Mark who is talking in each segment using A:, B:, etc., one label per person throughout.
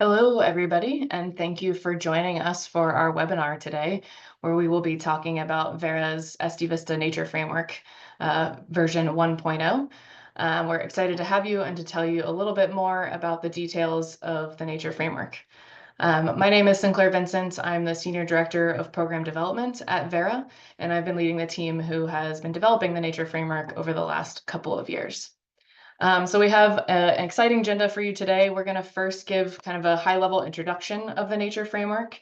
A: Hello, everybody, and thank you for joining us for our webinar today, where we will be talking about Verra's SD VISta Nature Framework version 1.0. We're excited to have you and to tell you a little bit more about the details of the Nature Framework. My name is Sinclair Vincent. I'm the Senior Director of Program Development at Verra, and I've been leading the team who has been developing the Nature Framework over the last couple of years. So we have an exciting agenda for you today. We're going to first give kind of a high-level introduction of the Nature Framework,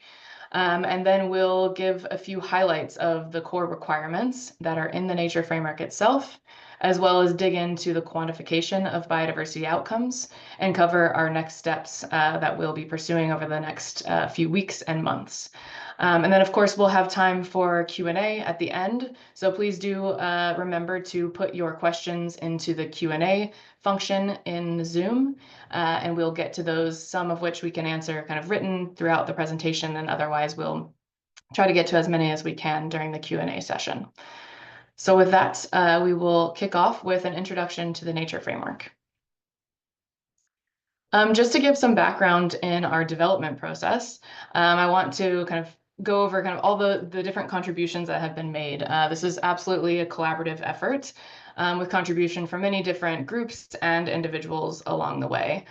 A: and then we'll give a few highlights of the core requirements that are in the Nature Framework itself, as well as dig into the quantification of biodiversity outcomes and cover our next steps that we'll be pursuing over the next few weeks and months. And then, of course, we'll have time for Q&A at the end. So please do remember to put your questions into the Q&A function in Zoom, and we'll get to those, some of which we can answer kind of written throughout the presentation, and otherwise we'll try to get to as many as we can during the Q&A session. So with that, we will kick off with an introduction to the Nature Framework. Just to give some background in our development process, I want to kind of go over kind of all the different contributions that have been made. This is absolutely a collaborative effort with contribution from many different groups and individuals along the way.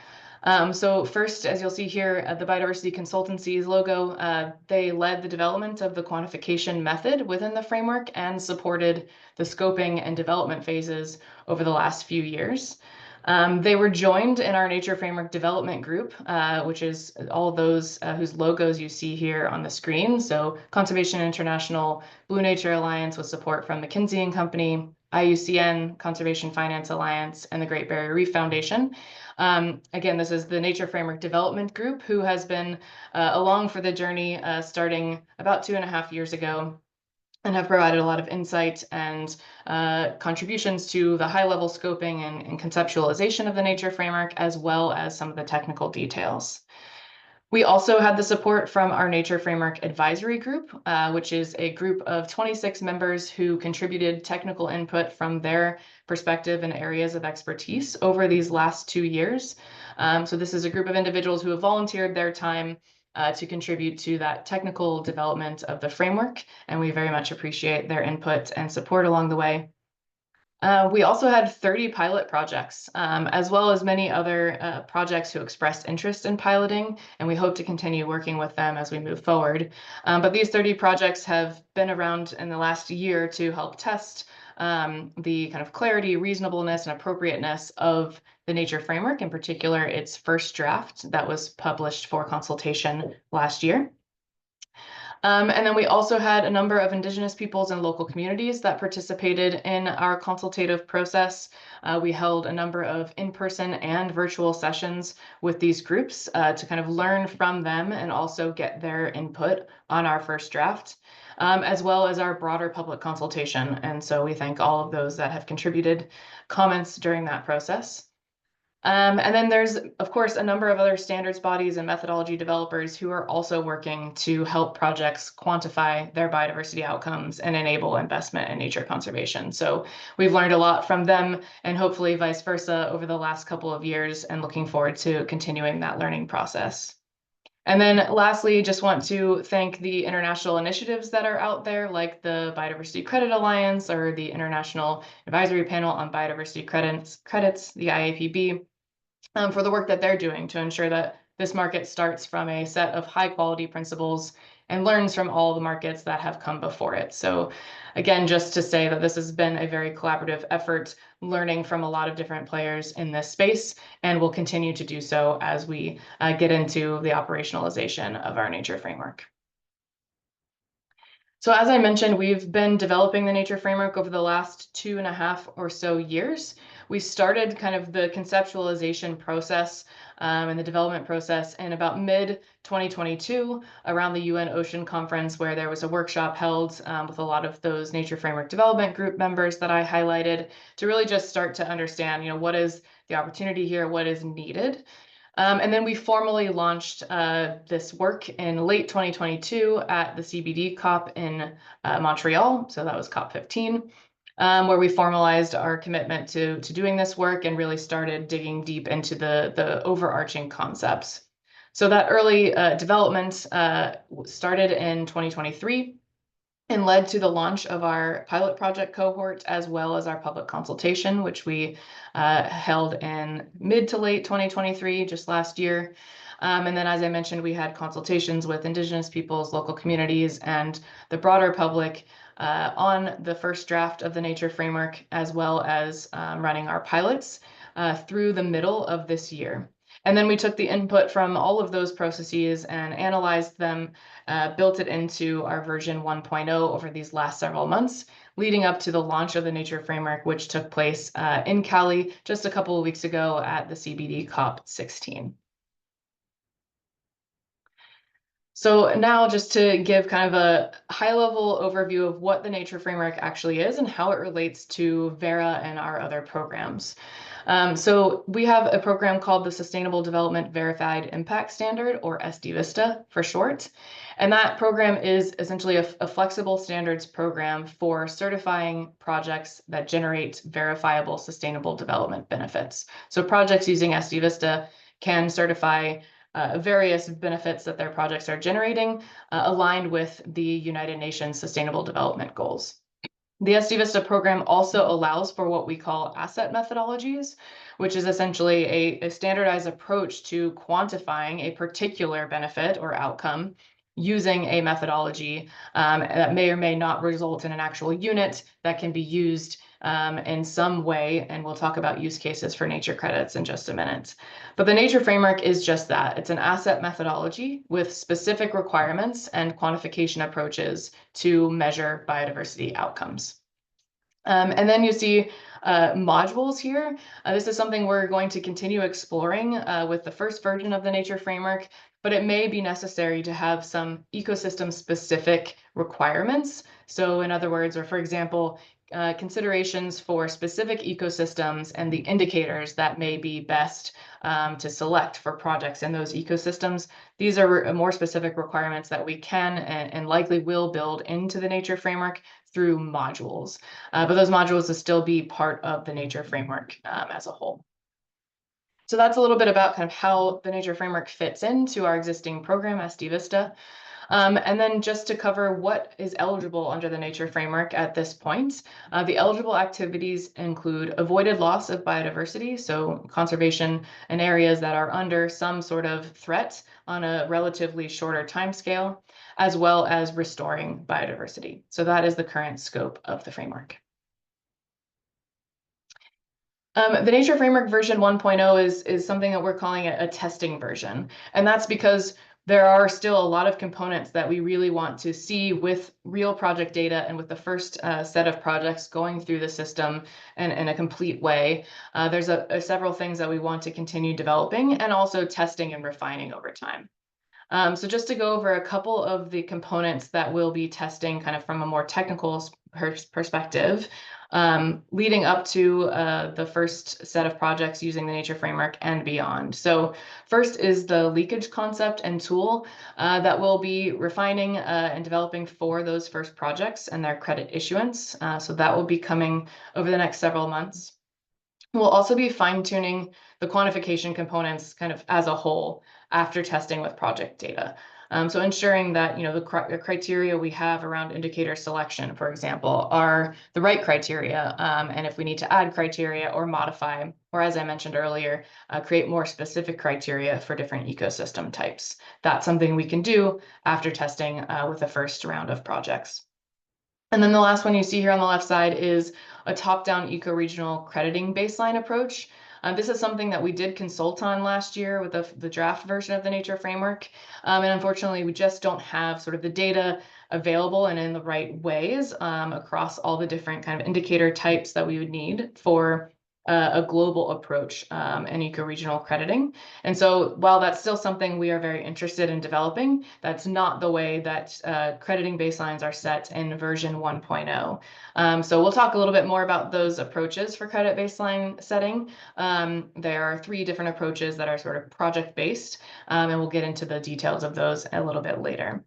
A: So first, as you'll see here, the Biodiversity Consultancy's logo, they led the development of the quantification method within the framework and supported the scoping and development phases over the last few years. They were joined in our Nature Framework Development Group, which is all those whose logos you see here on the screen. So Conservation International, Blue Nature Alliance with support from McKinsey & Company, IUCN, Conservation Finance Alliance, and the Great Barrier Reef Foundation. Again, this is the Nature Framework Development Group, who has been along for the journey starting about 2.5 years ago, and have provided a lot of insight and contributions to the high-level scoping and conceptualization of the Nature Framework, as well as some of the technical details. We also had the support from our Nature Framework Advisory Group, which is a group of 26 members who contributed technical input from their perspective and areas of expertise over these last 2 years. So this is a group of individuals who have volunteered their time to contribute to that technical development of the framework, and we very much appreciate their input and support along the way. We also had 30 pilot projects, as well as many other projects who expressed interest in piloting, and we hope to continue working with them as we move forward. But these 30 projects have been around in the last year to help test the kind of clarity, reasonableness, and appropriateness of the Nature Framework, in particular its first draft that was published for consultation last year. And then we also had a number of Indigenous peoples and local communities that participated in our consultative process. We held a number of in-person and virtual sessions with these groups to kind of learn from them and also get their input on our first draft, as well as our broader public consultation. And so we thank all of those that have contributed comments during that process. And then there's, of course, a number of other standards bodies and methodology developers who are also working to help projects quantify their biodiversity outcomes and enable investment in nature conservation. So we've learned a lot from them, and hopefully vice versa over the last couple of years, and looking forward to continuing that learning process. And then lastly, just want to thank the international initiatives that are out there, like the Biodiversity Credit Alliance or the International Advisory Panel on Biodiversity Credits, the IAPB, for the work that they're doing to ensure that this market starts from a set of high quality principles and learns from all the markets that have come before it. So again, just to say that this has been a very collaborative effort, learning from a lot of different players in this space, and will continue to do so as we get into the operationalization of our Nature Framework. So as I mentioned, we've been developing the Nature Framework over the last 2.5 or so years. We started kind of the conceptualization process and the development process in about mid-2022 around the UN Ocean Conference, where there was a workshop held with a lot of those Nature Framework Development Group members that I highlighted to really just start to understand, what is the opportunity here, what is needed. And then we formally launched this work in late 2022 at the CBD COP in Montreal. So that was COP 15, where we formalized our commitment to doing this work and really started digging deep into the overarching concepts. So that early development started in 2023 and led to the launch of our pilot project cohort, as well as our public consultation, which we held in mid to late 2023, just last year. And then, as I mentioned, we had consultations with Indigenous peoples, local communities, and the broader public on the first draft of the Nature Framework, as well as running our pilots through the middle of this year. And then we took the input from all of those processes and analyzed them, built it into our version 1.0 over these last several months, leading up to the launch of the Nature Framework, which took place in Cali just a couple of weeks ago at the CBD COP16. So now, just to give kind of a high-level overview of what the Nature Framework actually is and how it relates to Verra and our other programs. So we have a program called the Sustainable Development Verified Impact Standard, or SD VISta for short. And that program is essentially a flexible standards program for certifying projects that generate verifiable sustainable development benefits. So projects using SD VISta can certify various benefits that their projects are generating, aligned with the United Nations Sustainable Development Goals. The SD VISta program also allows for what we call asset methodologies, which is essentially a standardized approach to quantifying a particular benefit or outcome using a methodology that may or may not result in an actual unit that can be used in some way, and we'll talk about use cases for nature credits in just a minute. But the Nature Framework is just that. It's an asset methodology with specific requirements and quantification approaches to measure biodiversity outcomes. And then you see modules here. This is something we're going to continue exploring with the first version of the Nature Framework, but it may be necessary to have some ecosystem-specific requirements. So in other words, or for example, considerations for specific ecosystems and the indicators that may be best to select for projects in those ecosystems. These are more specific requirements that we can and likely will build into the Nature Framework through modules. But those modules will still be part of the Nature Framework as a whole. So that's a little bit about kind of how the Nature Framework fits into our existing program, SD VISta. And then just to cover what is eligible under the Nature Framework at this point, the eligible activities include avoided loss of biodiversity, so conservation in areas that are under some sort of threat on a relatively shorter timescale, as well as restoring biodiversity. So that is the current scope of the framework. The Nature Framework version 1.0 is something that we're calling a testing version. And that's because there are still a lot of components that we really want to see with real project data and with the first set of projects going through the system in a complete way. There's several things that we want to continue developing and also testing and refining over time. So just to go over a couple of the components that we'll be testing kind of from a more technical perspective, leading up to the first set of projects using the Nature Framework and beyond. So first is the leakage concept and tool that we'll be refining and developing for those first projects and their credit issuance. So that will be coming over the next several months. We'll also be fine-tuning the quantification components kind of as a whole after testing with project data. So ensuring that the criteria we have around indicator selection, for example, are the right criteria, and if we need to add criteria or modify, or as I mentioned earlier, create more specific criteria for different ecosystem types. That's something we can do after testing with the first round of projects. And then the last one you see here on the left side is a top-down eco-regional crediting baseline approach. This is something that we did consult on last year with the draft version of the Nature Framework. And unfortunately, we just don't have sort of the data available and in the right ways across all the different kind of indicator types that we would need for a global approach in eco-regional crediting. And so while that's still something we are very interested in developing, that's not the way that crediting baselines are set in version 1.0. So we'll talk a little bit more about those approaches for credit baseline setting. There are 3 different approaches that are sort of project-based, and we'll get into the details of those a little bit later.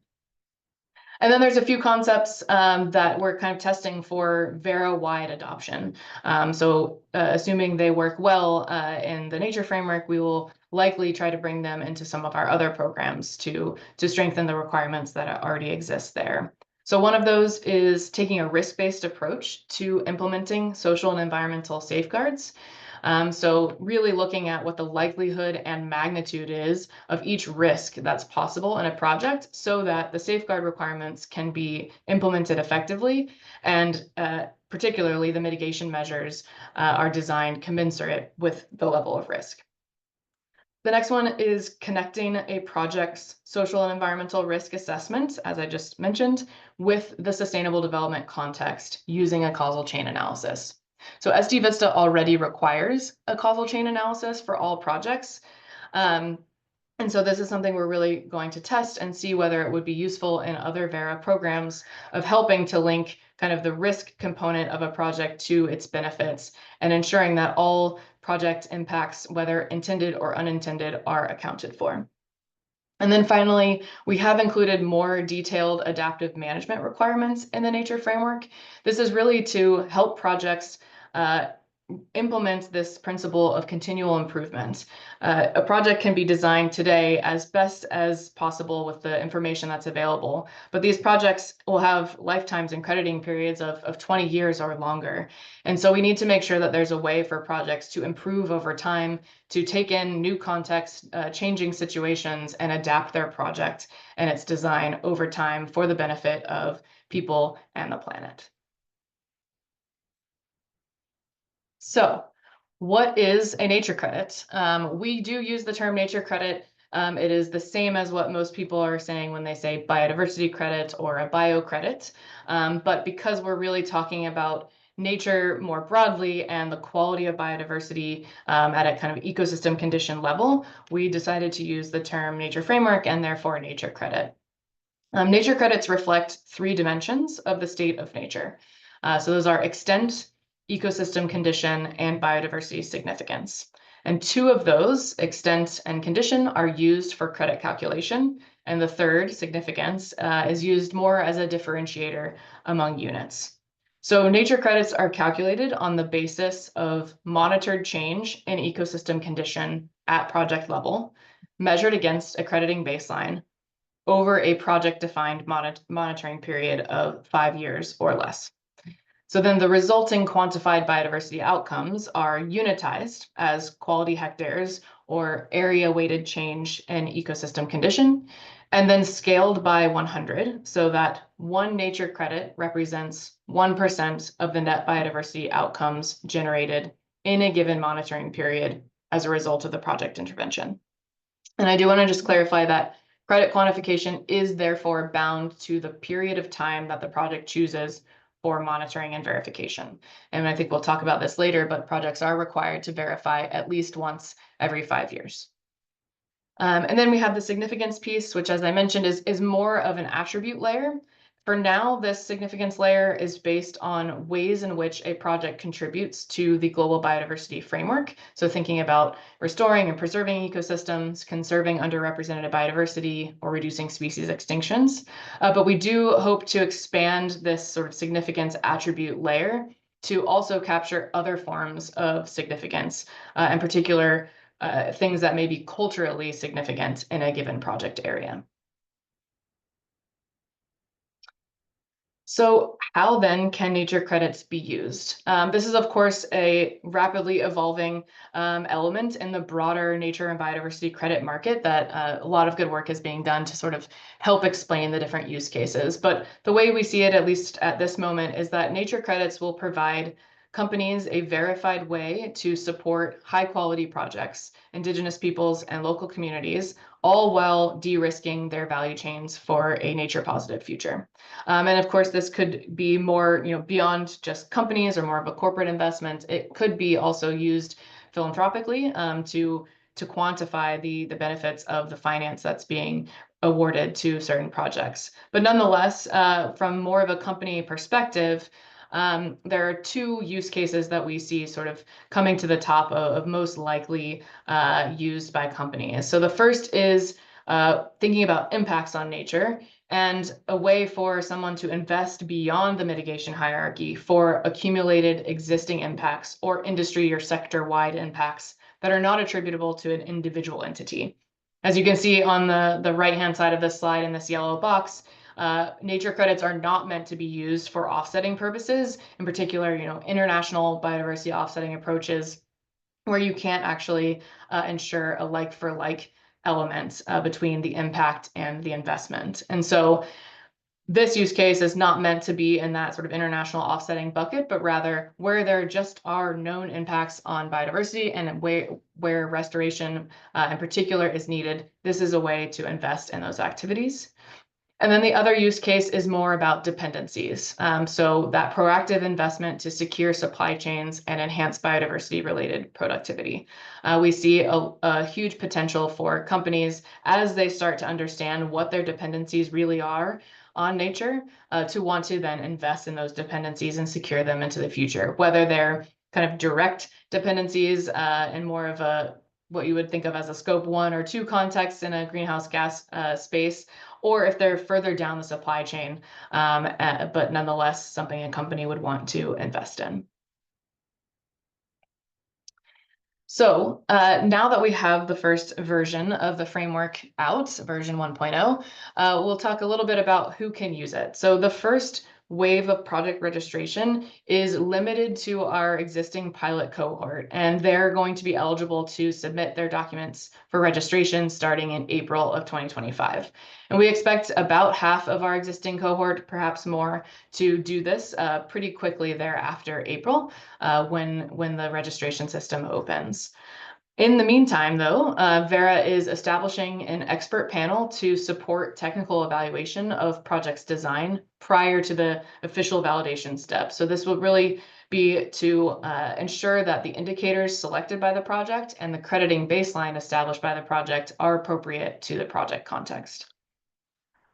A: And then there's a few concepts that we're kind of testing for Verra-wide adoption. Assuming they work well in the nature framework, we will likely try to bring them into some of our other programs to strengthen the requirements that already exist there. So one of those is taking a risk-based approach to implementing social and environmental safeguards. So really looking at what the likelihood and magnitude is of each risk that's possible in a project so that the safeguard requirements can be implemented effectively, and particularly the mitigation measures are designed commensurate with the level of risk. The next one is connecting a project's social and environmental risk assessment, as I just mentioned, with the sustainable development context using a causal chain analysis. So SD VISta already requires a causal chain analysis for all projects. And so this is something we're really going to test and see whether it would be useful in other Verra programs of helping to link kind of the risk component of a project to its benefits and ensuring that all project impacts, whether intended or unintended, are accounted for. And then finally, we have included more detailed adaptive management requirements in the nature framework. This is really to help projects implement this principle of continual improvement. A project can be designed today as best as possible with the information that's available, but these projects will have lifetimes and crediting periods of 20 years or longer. And so we need to make sure that there's a way for projects to improve over time, to take in new context, changing situations, and adapt their project and its design over time for the benefit of people and the planet. So what is a nature credit? We do use the term nature credit. It is the same as what most people are saying when they say biodiversity credit or a bio credit. But because we're really talking about nature more broadly and the quality of biodiversity at a kind of ecosystem condition level, we decided to use the term nature framework and therefore nature credit. Nature credits reflect three dimensions of the state of nature. So those are extent, ecosystem condition, and biodiversity significance. And two of those, extent and condition, are used for credit calculation. And the third, significance, is used more as a differentiator among units. So nature credits are calculated on the basis of monitored change in ecosystem condition at project level, measured against a crediting baseline over a project-defined monitoring period of 5 years or less. So then the resulting quantified biodiversity outcomes are unitized as quality hectares or area-weighted change in ecosystem condition, and then scaled by 100 so that one nature credit represents 1% of the net biodiversity outcomes generated in a given monitoring period as a result of the project intervention. And I do want to just clarify that credit quantification is therefore bound to the period of time that the project chooses for monitoring and verification. And I think we'll talk about this later, but projects are required to verify at least once every 5 years. And then we have the significance piece, which, as I mentioned, is more of an attribute layer. For now, this significance layer is based on ways in which a project contributes to the global biodiversity framework. So thinking about restoring and preserving ecosystems, conserving underrepresented biodiversity, or reducing species extinctions. But we do hope to expand this sort of significance attribute layer to also capture other forms of significance, in particular, things that may be culturally significant in a given project area. So how then can nature credits be used? This is, of course, a rapidly evolving element in the broader nature and biodiversity credit market that a lot of good work is being done to sort of help explain the different use cases. But the way we see it, at least at this moment, is that nature credits will provide companies a verified way to support high-quality projects, Indigenous peoples and local communities, all while de-risking their value chains for a nature-positive future. And of course, this could be more, beyond just companies or more of a corporate investment. It could be also used philanthropically to quantify the benefits of the finance that's being awarded to certain projects. But nonetheless, from more of a company perspective, there are two use cases that we see sort of coming to the top of most likely used by companies. So the first is thinking about impacts on nature. and a way for someone to invest beyond the mitigation hierarchy for accumulated existing impacts or industry or sector-wide impacts that are not attributable to an individual entity. As you can see on the right-hand side of this slide in this yellow box, nature credits are not meant to be used for offsetting purposes, in particular, international biodiversity offsetting approaches where you can't actually ensure a like-for-like element between the impact and the investment. And so this use case is not meant to be in that sort of international offsetting bucket, but rather where there just are known impacts on biodiversity and where restoration in particular is needed, this is a way to invest in those activities. And then the other use case is more about dependencies. So that proactive investment to secure supply chains and enhance biodiversity-related productivity. We see a huge potential for companies as they start to understand what their dependencies really are on nature, to want to then invest in those dependencies and secure them into the future, whether they're kind of direct dependencies and more of a what you would think of as a scope 1 or 2 context in a greenhouse gas space, or if they're further down the supply chain, but nonetheless something a company would want to invest in. So now that we have the first version of the framework out, version 1.0, we'll talk a little bit about who can use it. So the first wave of project registration is limited to our existing pilot cohort, and they're going to be eligible to submit their documents for registration starting in April of 2025. And we expect about half of our existing cohort, perhaps more, to do this pretty quickly thereafter April, when the registration system opens. In the meantime, though, Verra is establishing an expert panel to support technical evaluation of projects design prior to the official validation step. So this will really be to ensure that the indicators selected by the project and the crediting baseline established by the project are appropriate to the project context.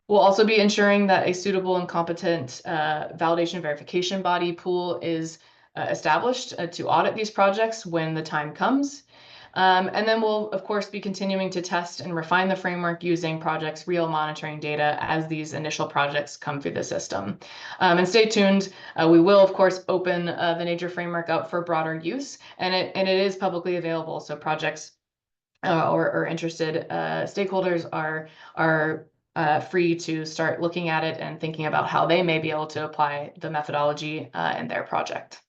A: We'll also be ensuring that a suitable and competent validation verification body pool is established to audit these projects when the time comes. And then we'll, of course, be continuing to test and refine the framework using projects' real monitoring data as these initial projects come through the system. And stay tuned. We will, of course, open the Nature Framework up for broader use, and it is publicly available. So projects or interested stakeholders are free to start looking at it and thinking about how they may be able to apply the methodology in their project.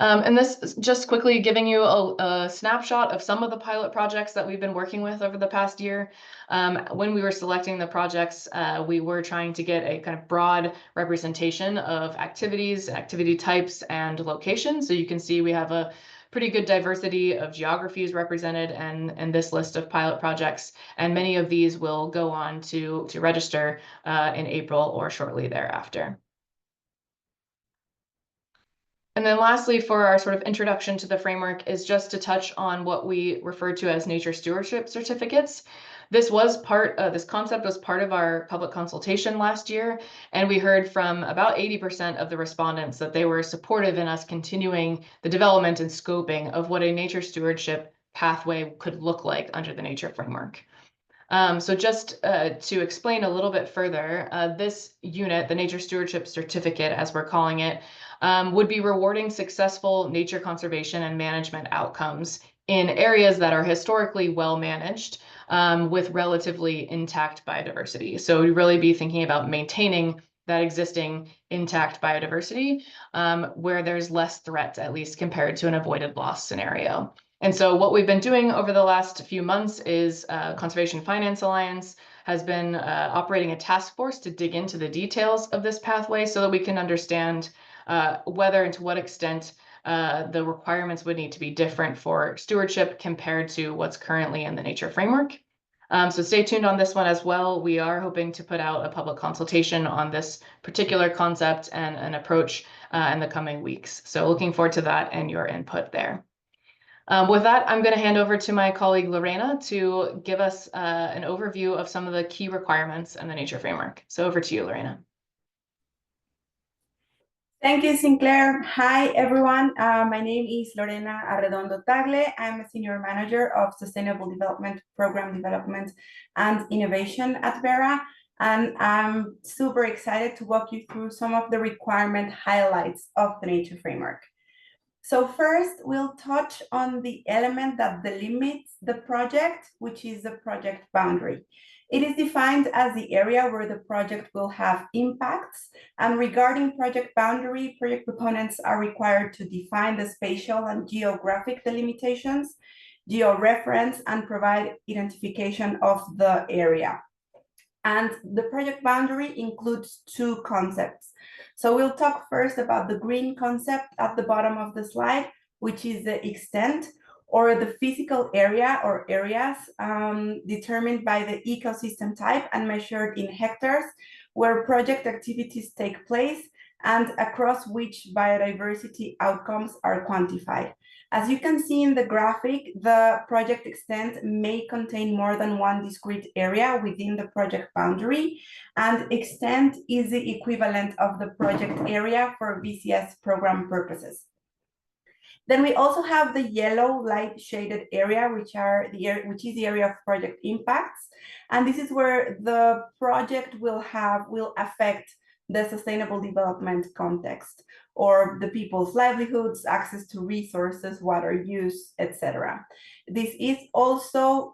A: And this is just quickly giving you a snapshot of some of the pilot projects that we've been working with over the past year. When we were selecting the projects, we were trying to get a kind of broad representation of activities, activity types, and locations. So you can see we have a pretty good diversity of geographies represented in this list of pilot projects, and many of these will go on to register in April or shortly thereafter. And then lastly, for our sort of introduction to the framework is just to touch on what we refer to as nature stewardship certificates. This concept was part of our public consultation last year, and we heard from about 80% of the respondents that they were supportive in us continuing the development and scoping of what a nature stewardship pathway could look like under the nature framework. So just to explain a little bit further, this unit, the Nature Stewardship Certificate, as we're calling it, would be rewarding successful nature conservation and management outcomes in areas that are historically well managed with relatively intact biodiversity. So we'd really be thinking about maintaining that existing intact biodiversity where there's less threat, at least compared to an avoided loss scenario. And so what we've been doing over the last few months is Conservation Finance Alliance has been operating a task force to dig into the details of this pathway so that we can understand whether and to what extent the requirements would need to be different for stewardship compared to what's currently in the nature framework. So stay tuned on this one as well. We are hoping to put out a public consultation on this particular concept and an approach in the coming weeks. So looking forward to that and your input there. With that, I'm going to hand over to my colleague Lorena to give us an overview of some of the key requirements in the nature framework. So over to you, Lorena.
B: Thank you, Sinclair. Hi, everyone. My name is Lorena Arredondo Tagle. I'm a Senior Manager of Sustainable Development, Program Development, and Innovation at Verra. And I'm super excited to walk you through some of the requirement highlights of the Nature Framework. So first, we'll touch on the element that delimits the project, which is the project boundary. It is defined as the area where the project will have impacts. And regarding project boundary, project proponents are required to define the spatial and geographic delimitations, georeference, and provide identification of the area. And the project boundary includes two concepts. So we'll talk first about the green concept at the bottom of the slide, which is the extent or the physical area or areas determined by the ecosystem type and measured in hectares, where project activities take place and across which biodiversity outcomes are quantified. As you can see in the graphic, the project extent may contain more than one discrete area within the project boundary, and extent is the equivalent of the project area for VCS program purposes. Then we also have the yellow light shaded area, which is the area of project impacts. And this is where the project will affect the sustainable development context, or the people's livelihoods, access to resources, water use, etc. This is also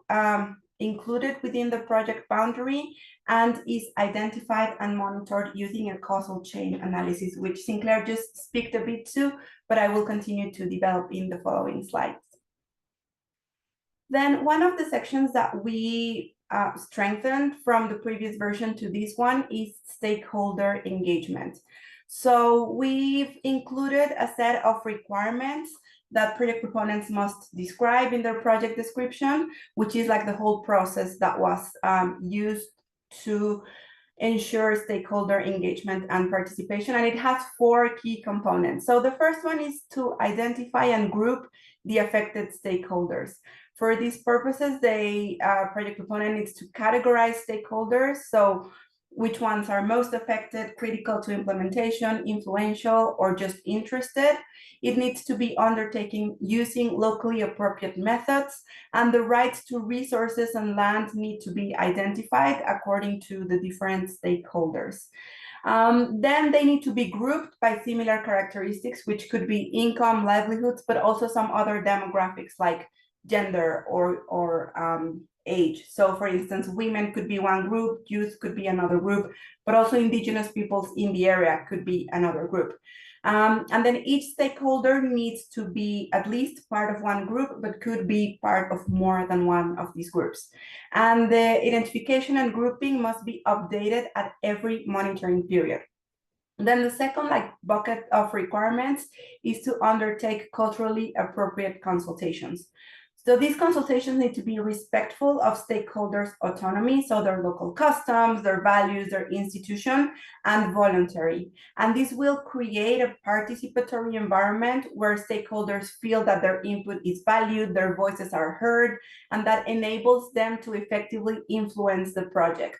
B: included within the project boundary and is identified and monitored using a causal chain analysis, which Sinclair just spoke a bit to, but I will continue to develop in the following slides. Then one of the sections that we strengthened from the previous version to this one is stakeholder engagement. So we've included a set of requirements that project proponents must describe in their project description, which is like the whole process that was used to ensure stakeholder engagement and participation, and it has 4 key components. So the first one is to identify and group the affected stakeholders. For these purposes, the project proponent needs to categorize stakeholders, so which ones are most affected, critical to implementation, influential, or just interested. It needs to be undertaken using locally appropriate methods, and the rights to resources and land need to be identified according to the different stakeholders. Then they need to be grouped by similar characteristics, which could be income, livelihoods, but also some other demographics like gender or age. So for instance, women could be one group, youth could be another group, but also indigenous peoples in the area could be another group. And then each stakeholder needs to be at least part of one group, but could be part of more than one of these groups. And the identification and grouping must be updated at every monitoring period. Then the second bucket of requirements is to undertake culturally appropriate consultations. So these consultations need to be respectful of stakeholders' autonomy, so their local customs, their values, their institution, and voluntary. And this will create a participatory environment where stakeholders feel that their input is valued, their voices are heard, and that enables them to effectively influence the project.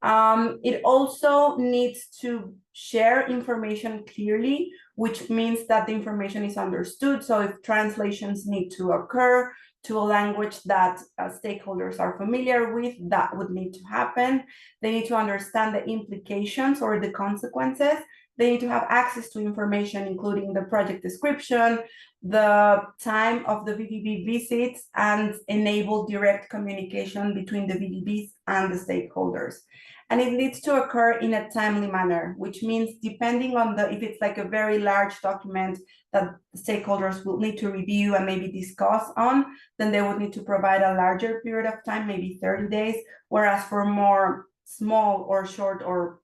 B: It also needs to share information clearly, which means that the information is understood. So if translations need to occur to a language that stakeholders are familiar with, that would need to happen. They need to understand the implications or the consequences. They need to have access to information, including the project description, the time of the VDB visits, and enable direct communication between the VDBs and the stakeholders. And it needs to occur in a timely manner, which means depending on if it's like a very large document that stakeholders will need to review and maybe discuss on, then they would need to provide a larger period of time, maybe 30 days, whereas for more small or short or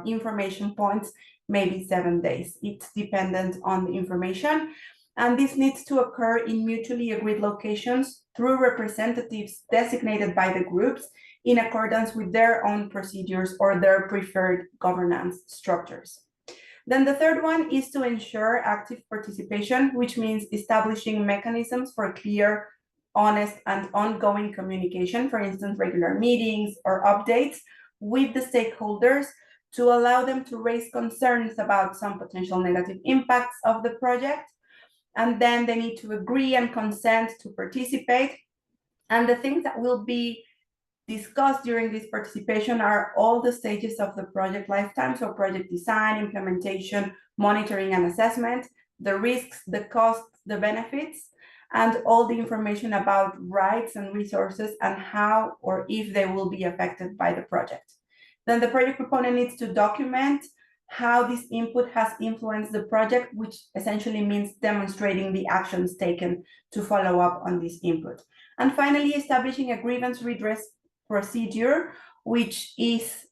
B: information points, maybe 7 days. It's dependent on the information. And this needs to occur in mutually agreed locations through representatives designated by the groups in accordance with their own procedures or their preferred governance structures. Then the third one is to ensure active participation, which means establishing mechanisms for clear, honest, and ongoing communication, for instance, regular meetings or updates with the stakeholders to allow them to raise concerns about some potential negative impacts of the project. And then they need to agree and consent to participate. And the things that will be discussed during this participation are all the stages of the project lifetime, so project design, implementation, monitoring and assessment, the risks, the costs, the benefits, and all the information about rights and resources and how or if they will be affected by the project. Then the project proponent needs to document how this input has influenced the project, which essentially means demonstrating the actions taken to follow up on this input. And finally, establishing a grievance redress procedure, which is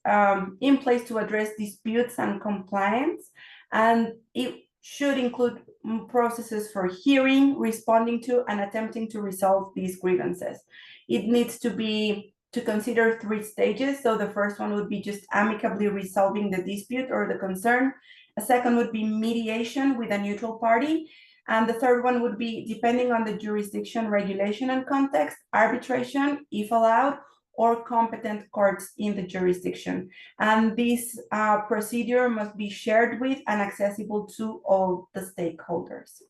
B: in place to address disputes and compliance. And it should include processes for hearing, responding to, and attempting to resolve these grievances. It needs to consider 3 stages. So the first one would be just amicably resolving the dispute or the concern. A second would be mediation with a neutral party. And the third one would be, depending on the jurisdiction, regulation, and context, arbitration, if allowed, or competent courts in the jurisdiction. And this procedure must be shared with and accessible to all the stakeholders.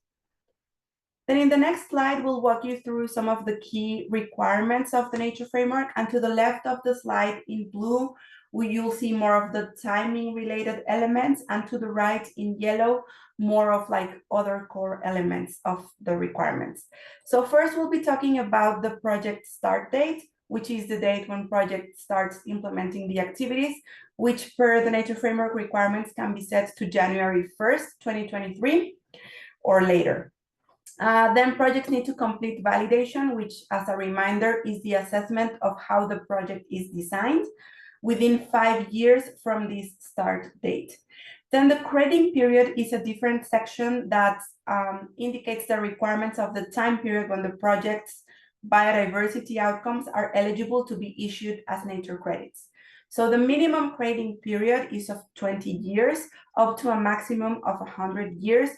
B: Then in the next slide, we'll walk you through some of the key requirements of the Nature Framework. And to the left of the slide in blue, you'll see more of the timing related elements, and to the right in yellow, more of like other core elements of the requirements. So first we'll be talking about the project start date, which is the date when project starts implementing the activities, which per the Nature Framework requirements can be set to January 1st, 2023 or later. Then projects need to complete validation, which, as a reminder, is the assessment of how the project is designed within 5 years from this start date. Then the crediting period is a different section that indicates the requirements of the time period when the project's biodiversity outcomes are eligible to be issued as nature credits. So the minimum crediting period is of 20 years, up to a maximum of 100 years.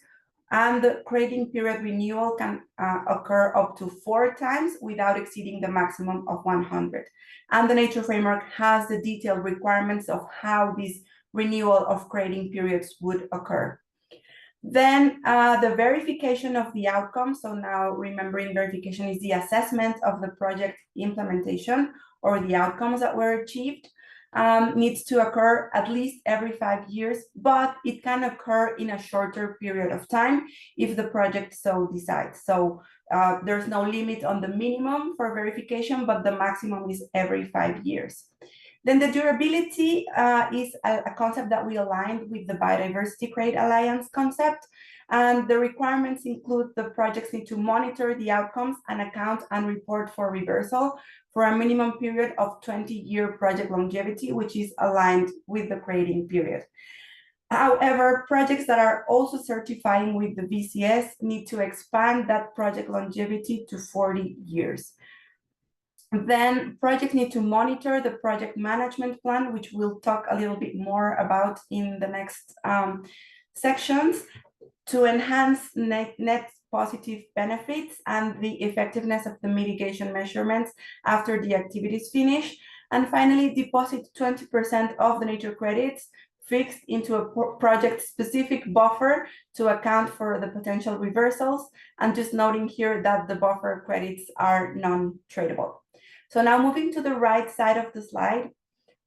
B: And the crediting period renewal can occur up to 4 times without exceeding the maximum of 100. And the Nature Framework has the detailed requirements of how this renewal of crediting periods would occur. Then the verification of the outcome. So now remembering, verification is the assessment of the project implementation or the outcomes that were achieved. Needs to occur at least every 5 years, but it can occur in a shorter period of time if the project so decides. So there's no limit on the minimum for verification, but the maximum is every 5 years. Then the durability is a concept that we aligned with the Biodiversity Credit Alliance concept. And the requirements include the projects need to monitor the outcomes and account and report for reversal for a minimum period of 20-year project longevity, which is aligned with the crediting period. However, projects that are also certifying with the BCS need to expand that project longevity to 40 years. Then projects need to monitor the project management plan, which we'll talk a little bit more about in the next sections, to enhance net positive benefits and the effectiveness of the mitigation measurements after the activities finish. And finally, deposit 20% of the nature credits fixed into a project-specific buffer to account for the potential reversals. And just noting here that the buffer credits are non-tradable. So now moving to the right side of the slide,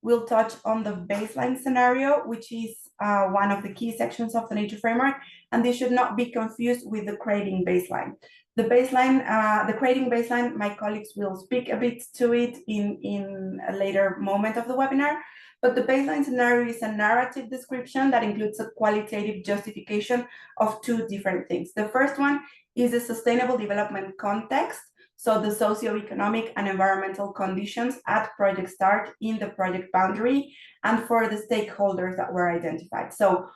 B: we'll touch on the baseline scenario, which is one of the key sections of the Nature Framework, and this should not be confused with the crediting baseline. The baseline, the crediting baseline, my colleagues will speak a bit to it in a later moment of the webinar, but the baseline scenario is a narrative description that includes a qualitative justification of 2 different things. The first one is the sustainable development context, so the socioeconomic and environmental conditions at project start in the project boundary and for the stakeholders that were identified. So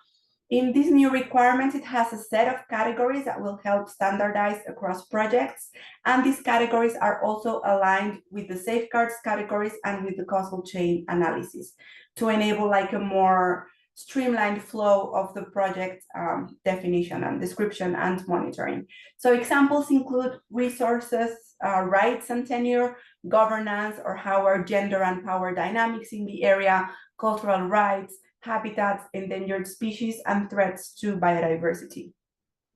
B: in these new requirements, it has a set of categories that will help standardize across projects. And these categories are also aligned with the safeguards categories and with the causal chain analysis to enable like a more streamlined flow of the project definition and description and monitoring. So examples include resources, rights and tenure, governance, or how are gender and power dynamics in the area, cultural rights, habitats, endangered species, and threats to biodiversity.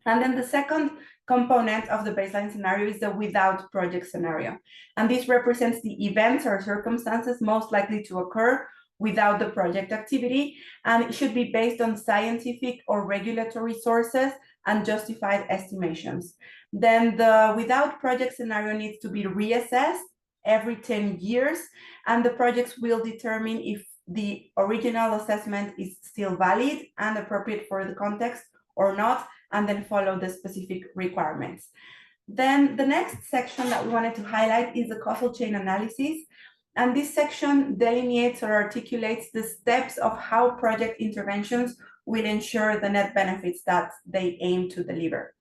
B: And then the second component of the baseline scenario is the without project scenario. And this represents the events or circumstances most likely to occur without the project activity, and it should be based on scientific or regulatory sources and justified estimations. Then the without project scenario needs to be reassessed every 10 years, and the projects will determine if the original assessment is still valid and appropriate for the context or not, and then follow the specific requirements. Then the next section that we wanted to highlight is the causal chain analysis. And this section delineates or articulates the steps of how project interventions will ensure the net benefits that they aim to deliver.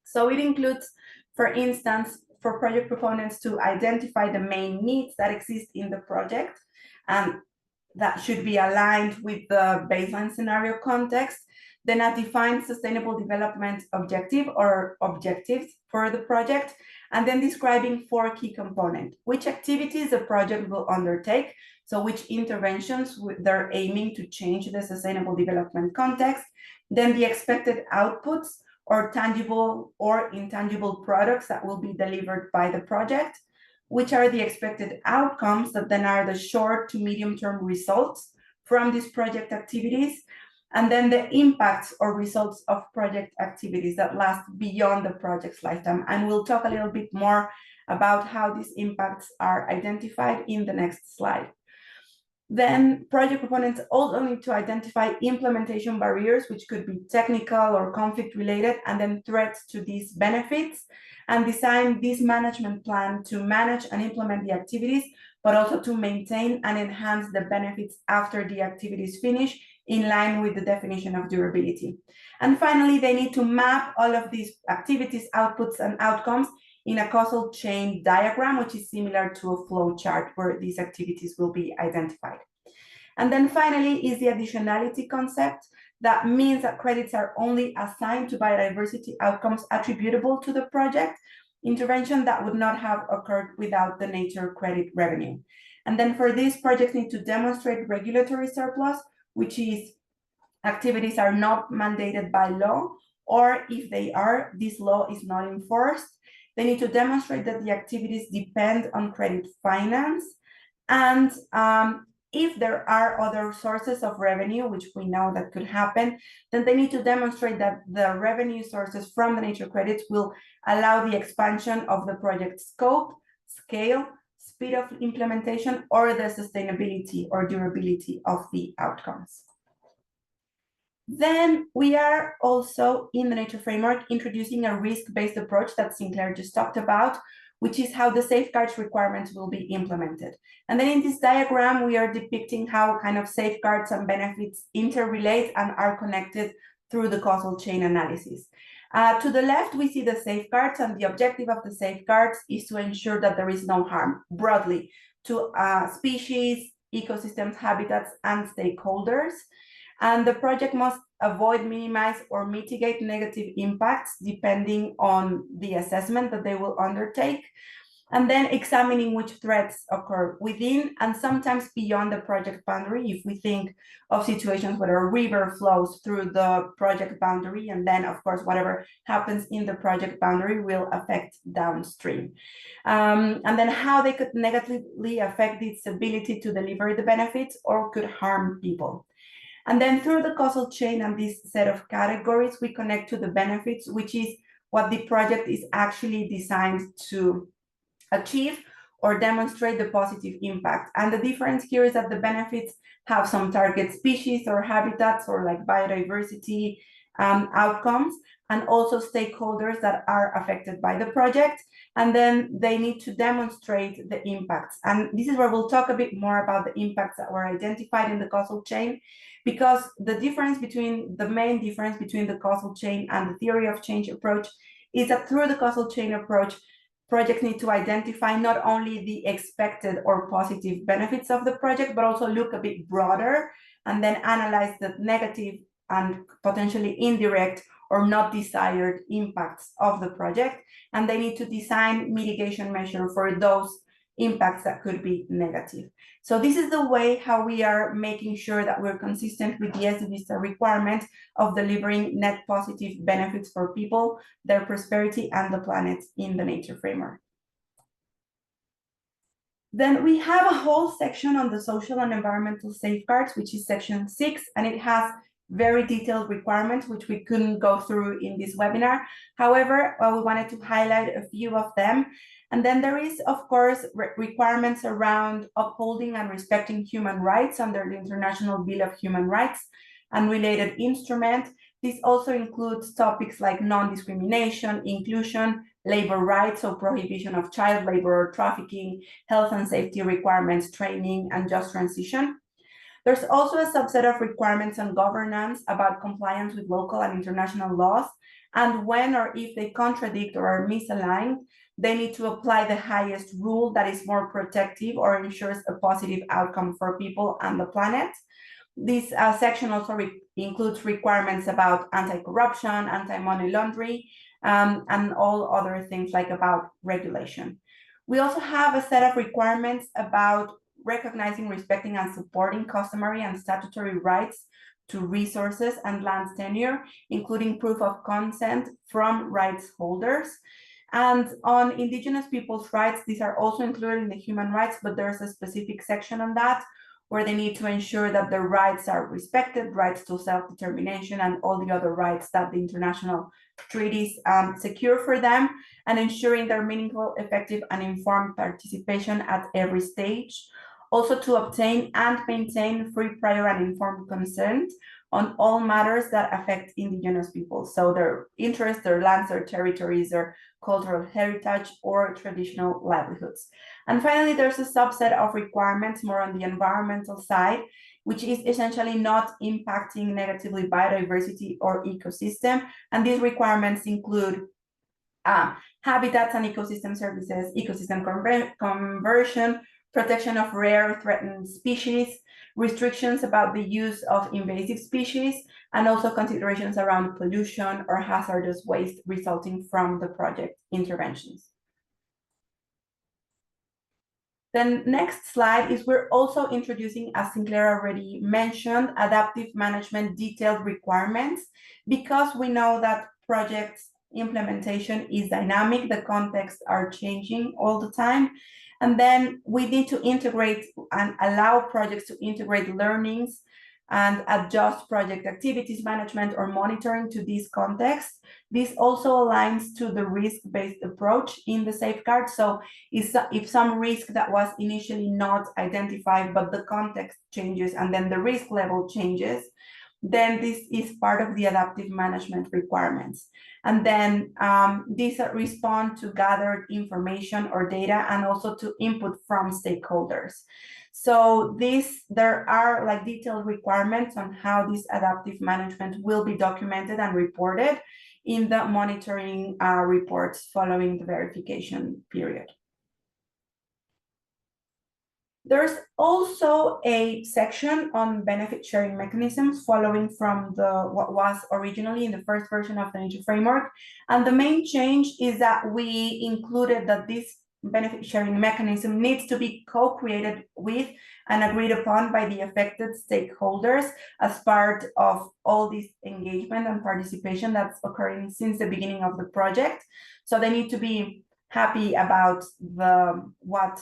B: So it includes, for instance, for project proponents to identify the main needs that exist in the project, and that should be aligned with the baseline scenario context. Then a defined sustainable development objective or objectives for the project, and then describing 4 key components: which activities the project will undertake, so which interventions they're aiming to change the sustainable development context, then the expected outputs or tangible or intangible products that will be delivered by the project, which are the expected outcomes that then are the short to medium term results from these project activities, and then the impacts or results of project activities that last beyond the project's lifetime. And we'll talk a little bit more about how these impacts are identified in the next slide. Then project proponents also need to identify implementation barriers, which could be technical or conflict related, and then threats to these benefits, and design this management plan to manage and implement the activities, but also to maintain and enhance the benefits after the activities finish, in line with the definition of durability. And finally, they need to map all of these activities, outputs, and outcomes in a causal chain diagram, which is similar to a flow chart where these activities will be identified. And then finally is the additionality concept. That means that credits are only assigned to biodiversity outcomes attributable to the project intervention that would not have occurred without the nature credit revenue. And then for this, projects need to demonstrate regulatory surplus, which is activities are not mandated by law, or if they are, this law is not enforced. They need to demonstrate that the activities depend on credit finance, and if there are other sources of revenue, which we know that could happen, then they need to demonstrate that the revenue sources from the nature credits will allow the expansion of the project scope, scale, speed of implementation, or the sustainability or durability of the outcomes. Then we are also in the nature framework introducing a risk-based approach that Sinclair just talked about, which is how the safeguards requirements will be implemented. And then in this diagram, we are depicting how kind of safeguards and benefits interrelate and are connected through the causal chain analysis. To the left, we see the safeguards, and the objective of the safeguards is to ensure that there is no harm broadly to species, ecosystems, habitats, and stakeholders. And the project must avoid, minimize, or mitigate negative impacts depending on the assessment that they will undertake. And then examining which threats occur within and sometimes beyond the project boundary, if we think of situations where a river flows through the project boundary, and then, of course, whatever happens in the project boundary will affect downstream. And then how they could negatively affect its ability to deliver the benefits or could harm people. And then through the causal chain and this set of categories, we connect to the benefits, which is what the project is actually designed to achieve or demonstrate the positive impact. And the difference here is that the benefits have some target species or habitats or like biodiversity outcomes, and also stakeholders that are affected by the project. And then they need to demonstrate the impacts. And this is where we'll talk a bit more about the impacts that were identified in the causal chain, because the main difference between the causal chain and the theory of change approach is that through the causal chain approach, projects need to identify not only the expected or positive benefits of the project, but also look a bit broader and then analyze the negative and potentially indirect or not desired impacts of the project. And they need to design mitigation measures for those impacts that could be negative. So this is the way how we are making sure that we're consistent with the SD VISta requirement of delivering net positive benefits for people, their prosperity, and the planet in the nature framework. Then we have a whole section on the social and environmental safeguards, which is section 6, and it has very detailed requirements, which we couldn't go through in this webinar. However, we wanted to highlight a few of them. And then there is, of course, requirements around upholding and respecting human rights under the International Bill of Human Rights and related instruments. This also includes topics like non-discrimination, inclusion, labor rights, so prohibition of child labor or trafficking, health and safety requirements, training, and just transition. There's also a subset of requirements on governance about compliance with local and international laws, and when or if they contradict or are misaligned, they need to apply the highest rule that is more protective or ensures a positive outcome for people and the planet. This section also includes requirements about anti-corruption, anti-money laundering, and all other things like about regulation. We also have a set of requirements about recognizing, respecting, and supporting customary and statutory rights to resources and land tenure, including proof of consent from rights holders. And on Indigenous people's rights, these are also included in the human rights, but there's a specific section on that where they need to ensure that their rights are respected, rights to self-determination, and all the other rights that the international treaties secure for them, and ensuring their meaningful, effective, and informed participation at every stage. Also to obtain and maintain free, prior, and informed consent on all matters that affect Indigenous people. So their interests, their lands, their territories, their cultural heritage, or traditional livelihoods. And finally, there's a subset of requirements more on the environmental side, which is essentially not impacting negatively biodiversity or ecosystem. And these requirements include habitats and ecosystem services, ecosystem conversion, protection of rare threatened species, restrictions about the use of invasive species, and also considerations around pollution or hazardous waste resulting from the project interventions. The next slide is we're also introducing, as Sinclair already mentioned, adaptive management detailed requirements, because we know that projects implementation is dynamic, the contexts are changing all the time. And then we need to integrate and allow projects to integrate learnings and adjust project activities management or monitoring to this context. This also aligns to the risk-based approach in the safeguard. So if some risk that was initially not identified, but the context changes and then the risk level changes, then this is part of the adaptive management requirements. And then these respond to gathered information or data and also to input from stakeholders. So there are like detailed requirements on how this adaptive management will be documented and reported in the monitoring reports following the verification period. There's also a section on benefit sharing mechanisms following from what was originally in the first version of the Nature Framework. And the main change is that we included that this benefit sharing mechanism needs to be co-created with and agreed upon by the affected stakeholders as part of all this engagement and participation that's occurring since the beginning of the project. So they need to be happy about what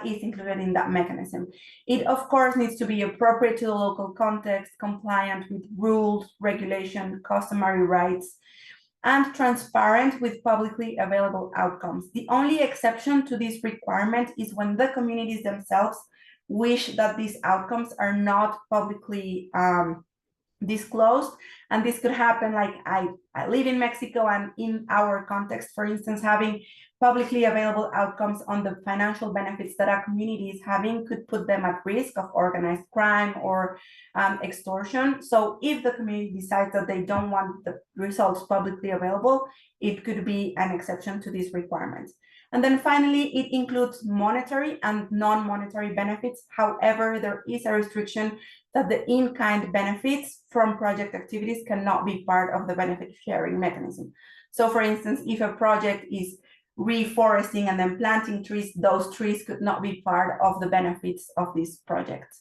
B: is included in that mechanism. It, of course, needs to be appropriate to the local context, compliant with rules, regulation, customary rights, and transparent with publicly available outcomes. The only exception to this requirement is when the communities themselves wish that these outcomes are not publicly disclosed. And this could happen, like I live in Mexico, and in our context, for instance, having publicly available outcomes on the financial benefits that our community is having could put them at risk of organized crime or extortion. So if the community decides that they don't want the results publicly available, it could be an exception to these requirements. And then finally, it includes monetary and non-monetary benefits. However, there is a restriction that the in-kind benefits from project activities cannot be part of the benefit sharing mechanism. So for instance, if a project is reforesting and then planting trees, those trees could not be part of the benefits of this project.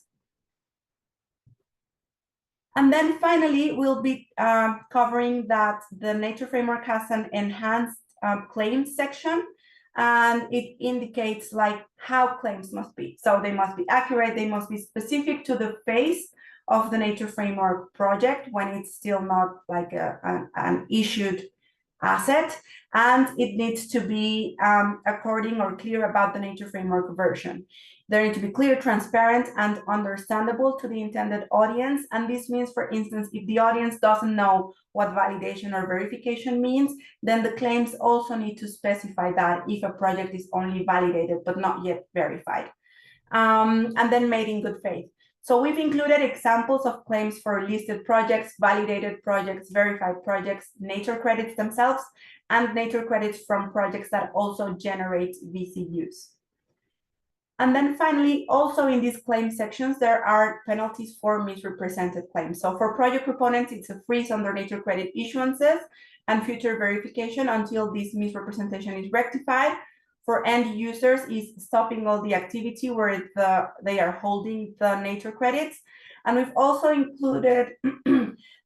B: And then finally, we'll be covering that the Nature Framework has an enhanced claims section, and it indicates like how claims must be. So they must be accurate, they must be specific to the phase of the Nature Framework project when it's still not like an issued asset, and it needs to be according or clear about the Nature Framework version. They need to be clear, transparent, and understandable to the intended audience. And this means, for instance, if the audience doesn't know what validation or verification means, then the claims also need to specify that if a project is only validated but not yet verified. And then made in good faith. So we've included examples of claims for listed projects, validated projects, verified projects, nature credits themselves, and nature credits from projects that also generate VCUs. And then finally, also in these claim sections, there are penalties for misrepresented claims. So for project proponents, it's a freeze on their nature credit issuances and future verification until this misrepresentation is rectified. For end users, is stopping all the activity where they are holding the nature credits. And we've also included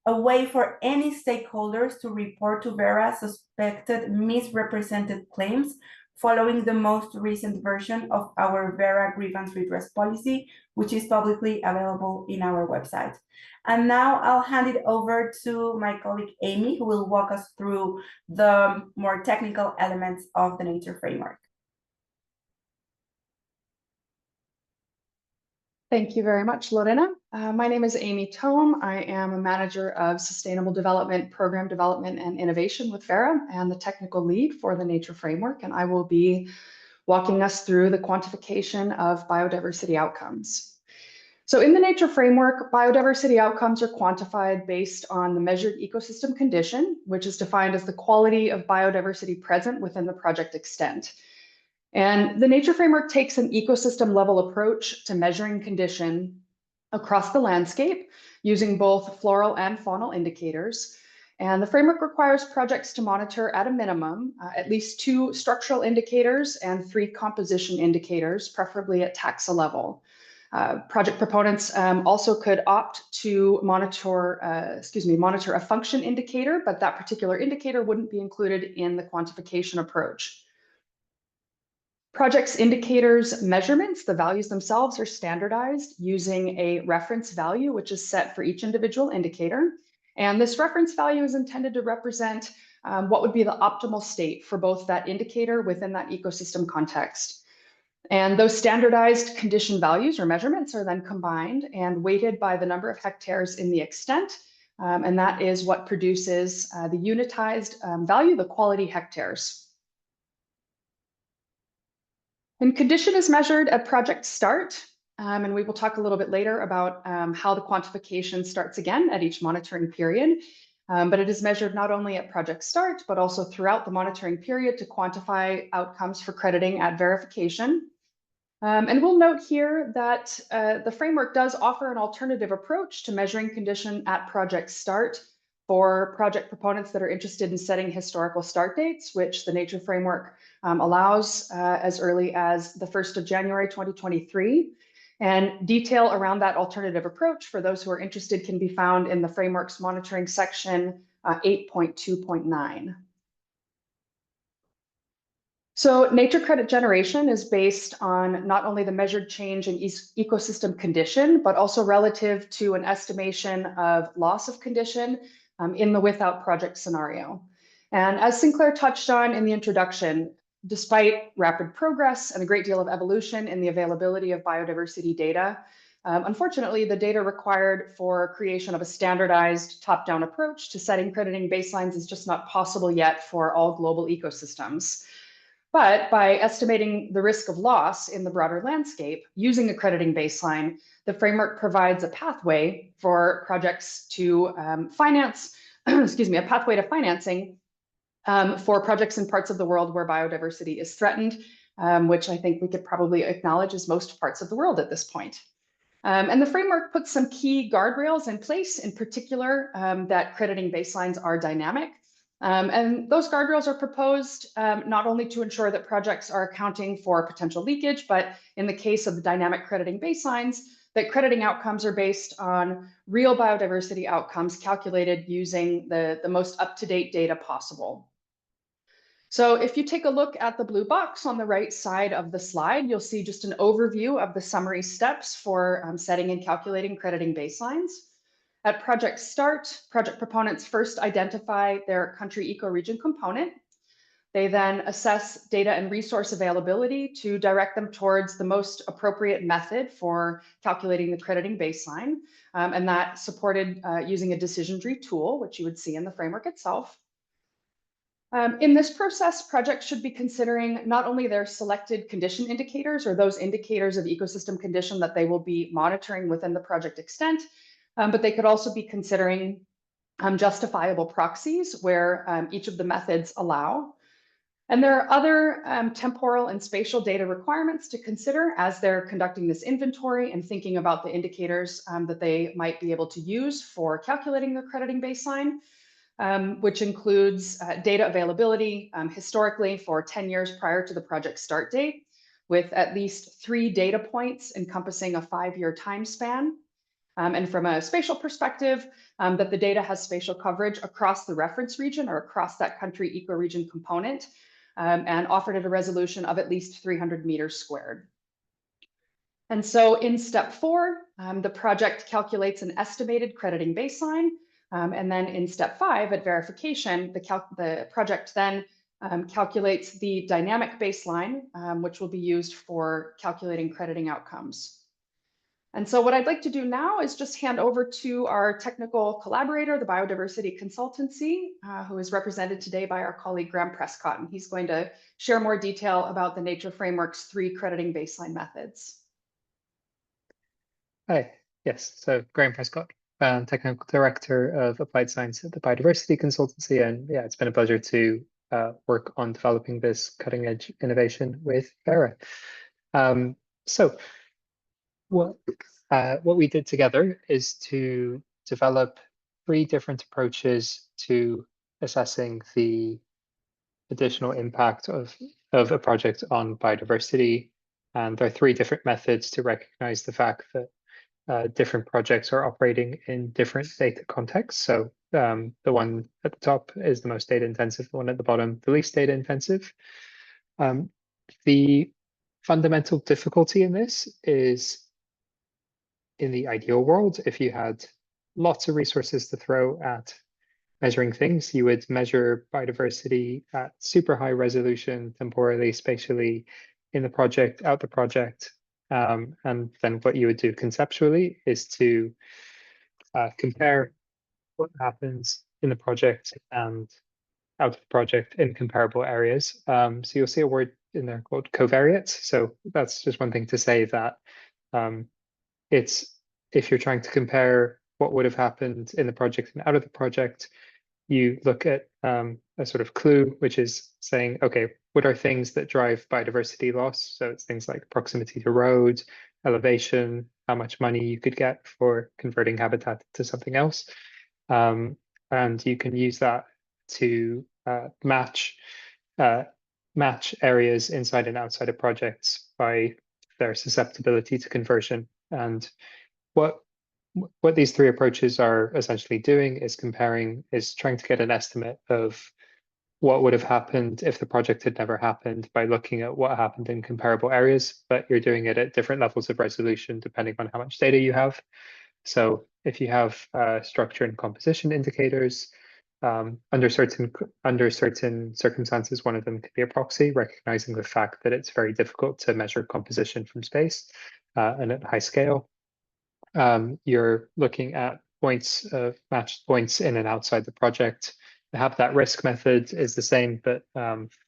B: a way for any stakeholders to report to Verra suspected misrepresented claims following the most recent version of our Verra grievance redress policy, which is publicly available in our website. And now I'll hand it over to my colleague Amy, who will walk us through the more technical elements of the Nature Framework.
C: Thank you very much, Lorena. My name is Amy Thome. I am a manager of Sustainable Development, Program Development, and Innovation with Verra, and the technical lead for the Nature Framework, and I will be walking us through the quantification of biodiversity outcomes. So in the Nature Framework, biodiversity outcomes are quantified based on the measured ecosystem condition, which is defined as the quality of biodiversity present within the project extent. And the Nature Framework takes an ecosystem level approach to measuring condition across the landscape using both floral and faunal indicators. And the framework requires projects to monitor at a minimum at least 2 structural indicators and 3 composition indicators, preferably at taxa level. Project proponents also could opt to monitor a function indicator, but that particular indicator wouldn't be included in the quantification approach. Projects indicators measurements, the values themselves are standardized using a reference value, which is set for each individual indicator. And this reference value is intended to represent what would be the optimal state for both that indicator within that ecosystem context. And those standardized condition values or measurements are then combined and weighted by the number of hectares in the extent. And that is what produces the unitized value, the quality hectares. And condition is measured at project start, and we will talk a little bit later about how the quantification starts again at each monitoring period. But it is measured not only at project start, but also throughout the monitoring period to quantify outcomes for crediting at verification. And we'll note here that the framework does offer an alternative approach to measuring condition at project start for project proponents that are interested in setting historical start dates, which the Nature Framework allows as early as the 1st of January 2023. And detail around that alternative approach for those who are interested can be found in the framework's monitoring section 8.2.9. So nature credit generation is based on not only the measured change in ecosystem condition, but also relative to an estimation of loss of condition in the without project scenario. And as Sinclair touched on in the introduction, despite rapid progress and a great deal of evolution in the availability of biodiversity data, unfortunately, the data required for creation of a standardized top-down approach to setting crediting baselines is just not possible yet for all global ecosystems. But by estimating the risk of loss in the broader landscape using a crediting baseline, the framework provides a pathway for projects to finance, a pathway to financing for projects in parts of the world where biodiversity is threatened, which I think we could probably acknowledge is most parts of the world at this point. And the framework puts some key guardrails in place, in particular that crediting baselines are dynamic. And those guardrails are proposed not only to ensure that projects are accounting for potential leakage, but in the case of the dynamic crediting baselines, that crediting outcomes are based on real biodiversity outcomes calculated using the most up-to-date data possible. So if you take a look at the blue box on the right side of the slide, you'll see just an overview of the summary steps for setting and calculating crediting baselines. At project start, project proponents first identify their country ecoregion component. They then assess data and resource availability to direct them towards the most appropriate method for calculating the crediting baseline, and that supported using a decision tree tool, which you would see in the framework itself. In this process, projects should be considering not only their selected condition indicators or those indicators of ecosystem condition that they will be monitoring within the project extent, but they could also be considering justifiable proxies where each of the methods allow. And there are other temporal and spatial data requirements to consider as they're conducting this inventory and thinking about the indicators that they might be able to use for calculating their crediting baseline. Which includes data availability historically for 10 years prior to the project start date, with at least 3 data points encompassing a 5-year time span. And from a spatial perspective, that the data has spatial coverage across the reference region or across that country ecoregion component, and offered at a resolution of at least 300 meters squared. And so in step 4, the project calculates an estimated crediting baseline. And then in step 5 at verification, the project then calculates the dynamic baseline, which will be used for calculating crediting outcomes. And so what I'd like to do now is just hand over to our technical collaborator, the Biodiversity Consultancy, who is represented today by our colleague Graham Prescott, and he's going to share more detail about the Nature Framework's 3 crediting baseline methods.
D: Hi, yes, so Graham Prescott, Technical Director of Applied Science at the Biodiversity Consultancy, and yeah, it's been a pleasure to work on developing this cutting edge innovation with Verra. So what we did together is to develop 3 different approaches to assessing the additional impact of a project on biodiversity. And there are 3 different methods to recognize the fact that different projects are operating in different data contexts. So the one at the top is the most data intensive, the one at the bottom, the least data intensive. The fundamental difficulty in this is in the ideal world, if you had lots of resources to throw at measuring things, you would measure biodiversity at super high resolution, temporally, spatially, in the project, out the project. And then what you would do conceptually is to compare what happens in the project and out of the project in comparable areas. So you'll see a word in there called covariates. So that's just one thing to say that it's if you're trying to compare what would have happened in the project and out of the project, you look at a sort of clue, which is saying, okay, what are things that drive biodiversity loss? So it's things like proximity to roads, elevation, how much money you could get for converting habitat to something else. And you can use that to match areas inside and outside of projects by their susceptibility to conversion. And what these 3 approaches are essentially doing is trying to get an estimate of what would have happened if the project had never happened by looking at what happened in comparable areas, but you're doing it at different levels of resolution depending on how much data you have. So if you have structure and composition indicators, under certain circumstances, one of them could be a proxy, recognizing the fact that it's very difficult to measure composition from space and at high scale. You're looking at points of matched points in and outside the project. The habitat risk method is the same, but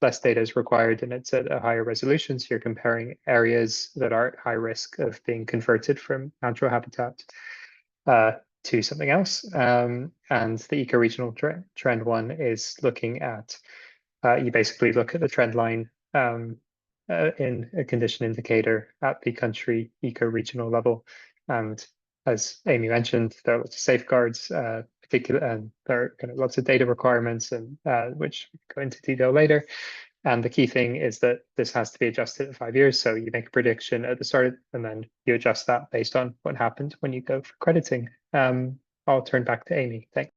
D: less data is required and it's at a higher resolution. So you're comparing areas that are at high risk of being converted from natural habitat to something else. And the ecoregional trend one is looking at, you basically look at the trend line in a condition indicator at the country ecoregional level. And as Amy mentioned, there are lots of safeguards. The particular, there are kind of lots of data requirements, and which we go into detail later. And the key thing is that this has to be adjusted at 5 years. So you make a prediction at the start, and then you adjust that based on what happened when you go for crediting. I'll turn back to Amy. Thanks.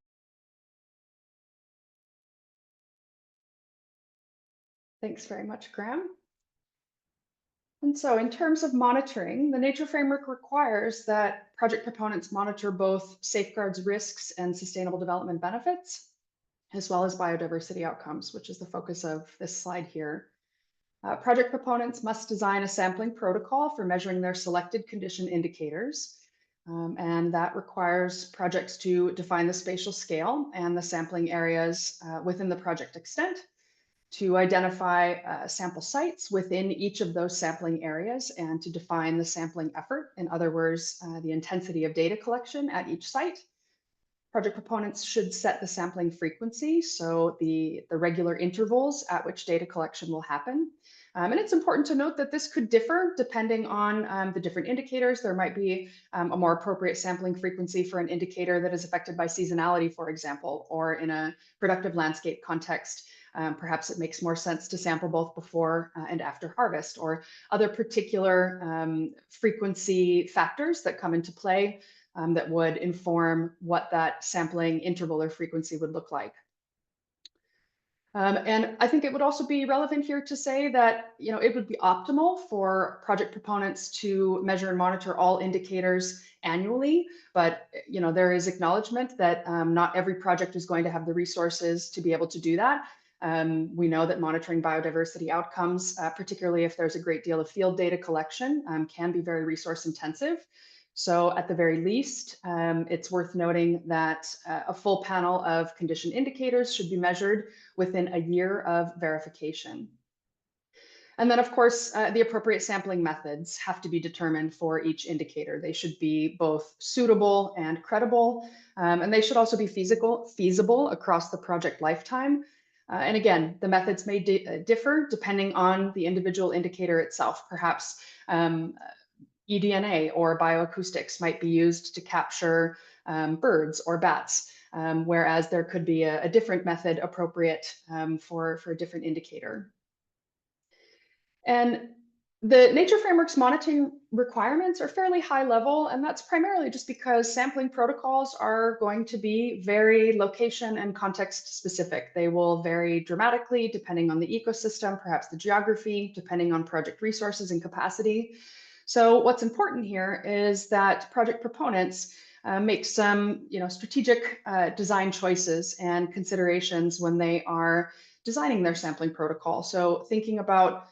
C: Thanks very much, Graham. And so in terms of monitoring, the Nature Framework requires that project proponents monitor both safeguards risks and sustainable development benefits, as well as biodiversity outcomes, which is the focus of this slide here. Project proponents must design a sampling protocol for measuring their selected condition indicators. And that requires projects to define the spatial scale and the sampling areas within the project extent, to identify sample sites within each of those sampling areas, and to define the sampling effort, in other words, the intensity of data collection at each site. Project proponents should set the sampling frequency, so the regular intervals at which data collection will happen. And it's important to note that this could differ depending on the different indicators. There might be a more appropriate sampling frequency for an indicator that is affected by seasonality, for example, or in a productive landscape context. Perhaps it makes more sense to sample both before and after harvest, or other particular frequency factors that come into play that would inform what that sampling interval or frequency would look like. And I think it would also be relevant here to say that it would be optimal for project proponents to measure and monitor all indicators annually, but there is acknowledgement that not every project is going to have the resources to be able to do that. We know that monitoring biodiversity outcomes, particularly if there's a great deal of field data collection, can be very resource intensive. So at the very least, it's worth noting that a full panel of condition indicators should be measured within a year of verification. And then, of course, the appropriate sampling methods have to be determined for each indicator. They should be both suitable and credible, and they should also be feasible across the project lifetime. And again, the methods may differ depending on the individual indicator itself. Perhaps eDNA or bioacoustics might be used to capture birds or bats, whereas there could be a different method appropriate for a different indicator. And the Nature Framework's monitoring requirements are fairly high level, and that's primarily just because sampling protocols are going to be very location and context specific. They will vary dramatically depending on the ecosystem, perhaps the geography, depending on project resources and capacity. So what's important here is that project proponents make some strategic design choices and considerations when they are designing their sampling protocol. So thinking about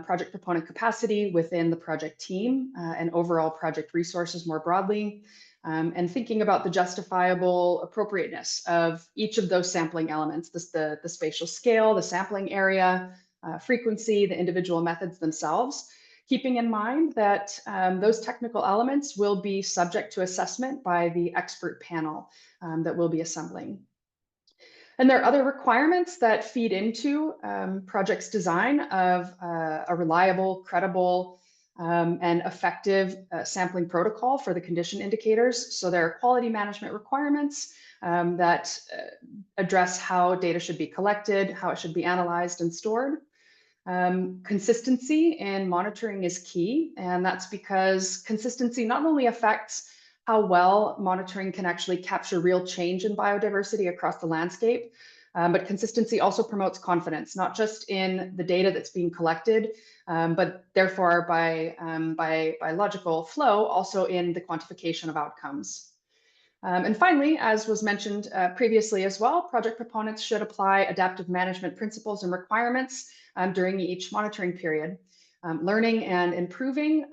C: project proponent capacity within the project team and overall project resources more broadly, and thinking about the justifiable appropriateness of each of those sampling elements, the spatial scale, the sampling area, frequency, the individual methods themselves, keeping in mind that those technical elements will be subject to assessment by the expert panel that we'll be assembling. And there are other requirements that feed into projects' design of a reliable, credible, and effective sampling protocol for the condition indicators. So there are quality management requirements that address how data should be collected, how it should be analyzed and stored. Consistency in monitoring is key, and that's because consistency not only affects how well monitoring can actually capture real change in biodiversity across the landscape, but consistency also promotes confidence, not just in the data that's being collected, but therefore by logical flow, also in the quantification of outcomes. And finally, as was mentioned previously as well, project proponents should apply adaptive management principles and requirements during each monitoring period, learning and improving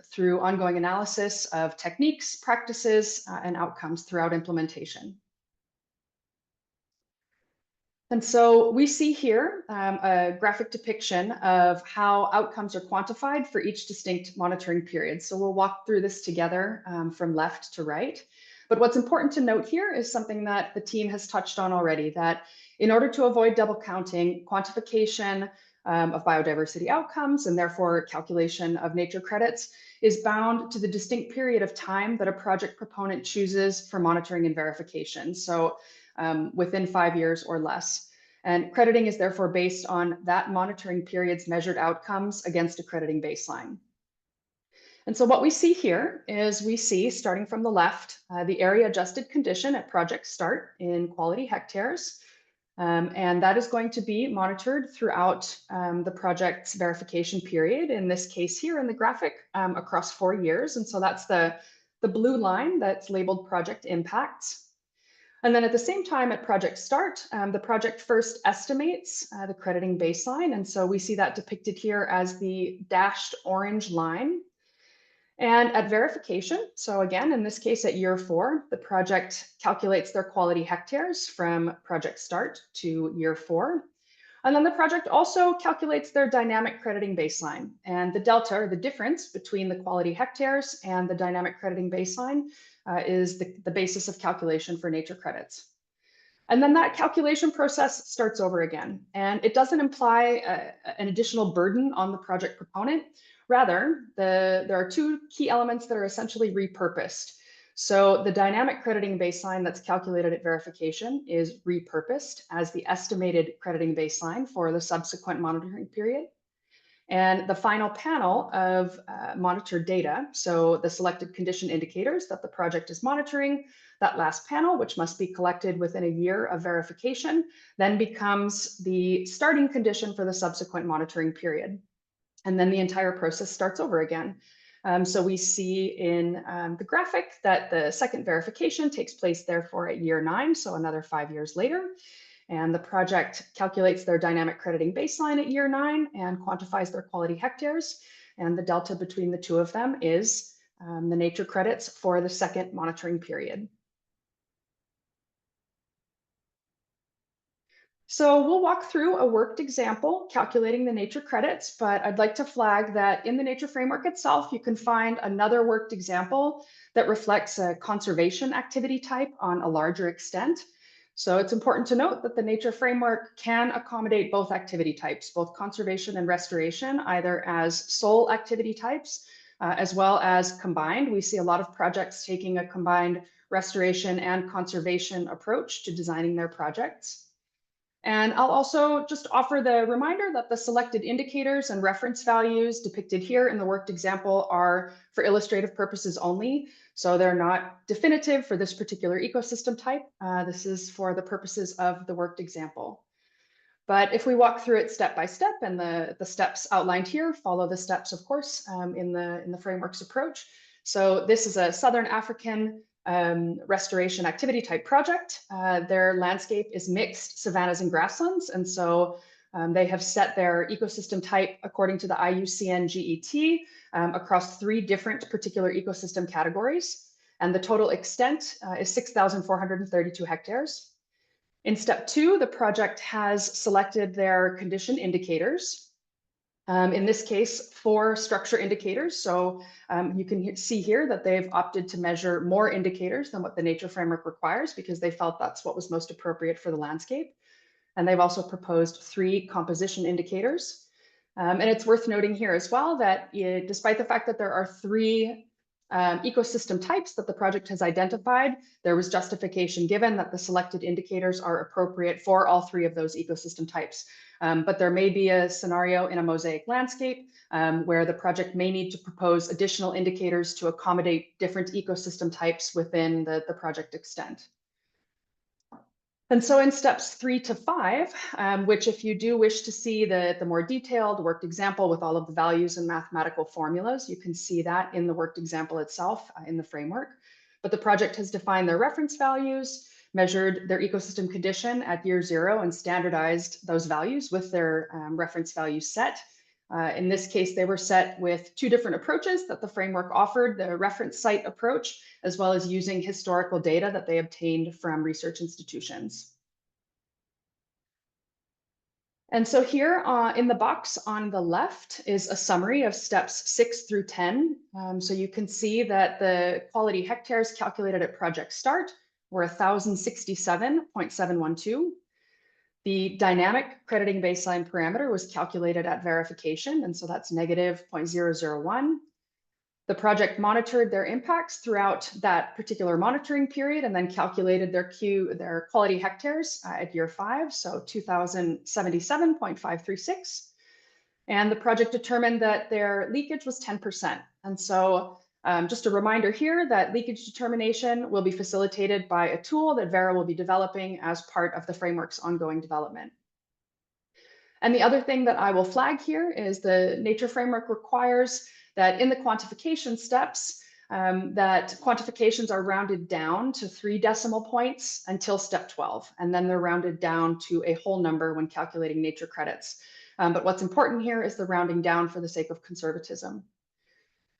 C: through ongoing analysis of techniques, practices, and outcomes throughout implementation. And so we see here a graphic depiction of how outcomes are quantified for each distinct monitoring period. So we'll walk through this together from left to right. But what's important to note here is something that the team has touched on already, that in order to avoid double counting, quantification of biodiversity outcomes, and therefore calculation of nature credits, is bound to the distinct period of time that a project proponent chooses for monitoring and verification. So within 5 years or less. And crediting is therefore based on that monitoring period's measured outcomes against a crediting baseline. And so what we see here is we see, starting from the left, the area adjusted condition at project start in quality hectares. And that is going to be monitored throughout the project's verification period, in this case here in the graphic, across 4 years. And so that's the blue line that's labeled project impacts. And then at the same time at project start, the project first estimates the crediting baseline. And so we see that depicted here as the dashed orange line. And at verification, so again, in this case at year 4, the project calculates their quality hectares from project start to year 4. And then the project also calculates their dynamic crediting baseline. And the delta, or the difference between the quality hectares and the dynamic crediting baseline is the basis of calculation for nature credits. And then that calculation process starts over again. And it doesn't imply an additional burden on the project proponent. Rather, there are 2 key elements that are essentially repurposed. So the dynamic crediting baseline that's calculated at verification is repurposed as the estimated crediting baseline for the subsequent monitoring period. And the final panel of monitored data, so the selected condition indicators that the project is monitoring, that last panel, which must be collected within a year of verification, then becomes the starting condition for the subsequent monitoring period. And then the entire process starts over again. So we see in the graphic that the second verification takes place therefore at year 9, so another 5 years later. And the project calculates their dynamic crediting baseline at year 9 and quantifies their quality hectares. And the delta between the 2 of them is the nature credits for the second monitoring period. So we'll walk through a worked example calculating the nature credits, but I'd like to flag that in the nature framework itself, you can find another worked example that reflects a conservation activity type on a larger extent. So it's important to note that the nature framework can accommodate both activity types, both conservation and restoration, either as sole activity types, as well as combined. We see a lot of projects taking a combined restoration and conservation approach to designing their projects. And I'll also just offer the reminder that the selected indicators and reference values depicted here in the worked example are for illustrative purposes only. So they're not definitive for this particular ecosystem type. This is for the purposes of the worked example. But if we walk through it step by step, and the steps outlined here follow the steps, of course, in the framework's approach. So this is a Southern African restoration activity type project. Their landscape is mixed savannas and grasslands. And so they have set their ecosystem type according to the IUCN GET across 3 different particular ecosystem categories. And the total extent is 6,432 hectares. In step 2, the project has selected their condition indicators. In this case, 4 structure indicators. So you can see here that they've opted to measure more indicators than what the nature framework requires, because they felt that's what was most appropriate for the landscape. And they've also proposed 3 composition indicators. And it's worth noting here as well that despite the fact that there are 3 ecosystem types that the project has identified, there was justification given that the selected indicators are appropriate for all 3 of those ecosystem types. But there may be a scenario in a mosaic landscape where the project may need to propose additional indicators to accommodate different ecosystem types within the project extent. And so in steps 3 to 5, which if you do wish to see the more detailed worked example with all of the values and mathematical formulas, you can see that in the worked example itself in the framework. But the project has defined their reference values, measured their ecosystem condition at year 0, and standardized those values with their reference values set. In this case, they were set with 2 different approaches that the framework offered, the reference site approach, as well as using historical data that they obtained from research institutions. And so here in the box on the left is a summary of steps 6 through 10. So you can see that the quality hectares calculated at project start were 1,067.712. The dynamic crediting baseline parameter was calculated at verification, and so that's negative 0.001. The project monitored their impacts throughout that particular monitoring period and then calculated their quality hectares at year 5, so 2,077.536. And the project determined that their leakage was 10%. And so just a reminder here that leakage determination will be facilitated by a tool that Verra will be developing as part of the framework's ongoing development. And the other thing that I will flag here is the Nature Framework requires that in the quantification steps, that quantifications are rounded down to 3 decimal points until step 12, and then they're rounded down to a whole number when calculating nature credits. But what's important here is the rounding down for the sake of conservatism.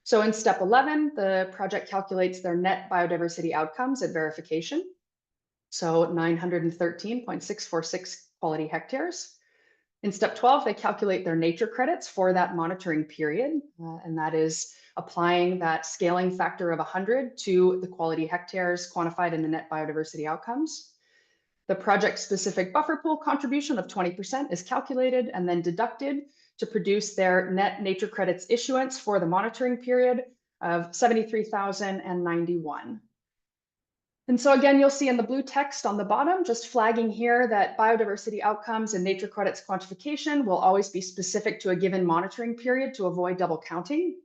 C: So in step 11, the project calculates their net biodiversity outcomes at verification. So 913.646 quality hectares. In step 12, they calculate their nature credits for that monitoring period, and that is applying that scaling factor of 100 to the quality hectares quantified in the net biodiversity outcomes. The project-specific buffer pool contribution of 20% is calculated and then deducted to produce their net nature credits issuance for the monitoring period of 73,091. And so again, you'll see in the blue text on the bottom, just flagging here that biodiversity outcomes and nature credits quantification will always be specific to a given monitoring period to avoid double counting.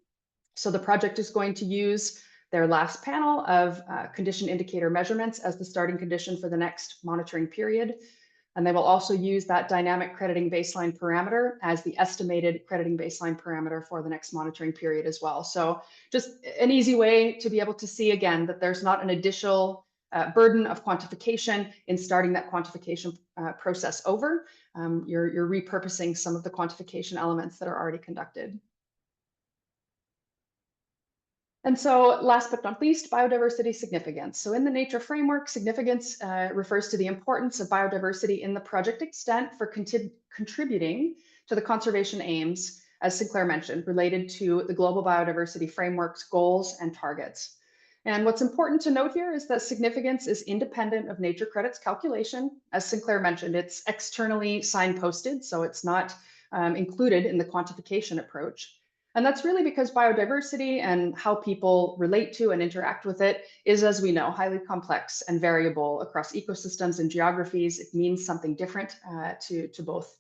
C: So the project is going to use their last panel of condition indicator measurements as the starting condition for the next monitoring period. And they will also use that dynamic crediting baseline parameter as the estimated crediting baseline parameter for the next monitoring period as well. So just an easy way to be able to see again that there's not an additional burden of quantification in starting that quantification process over. You're repurposing some of the quantification elements that are already conducted. And so last but not least, biodiversity significance. So in the Nature Framework, significance refers to the importance of biodiversity in the project extent for contributing to the conservation aims, as Sinclair mentioned, related to the Global Biodiversity Framework's goals and targets. And what's important to note here is that significance is independent of nature credits calculation. As Sinclair mentioned, it's externally signposted, so it's not included in the quantification approach. And that's really because biodiversity and how people relate to and interact with it is, as we know, highly complex and variable across ecosystems and geographies. It means something different to both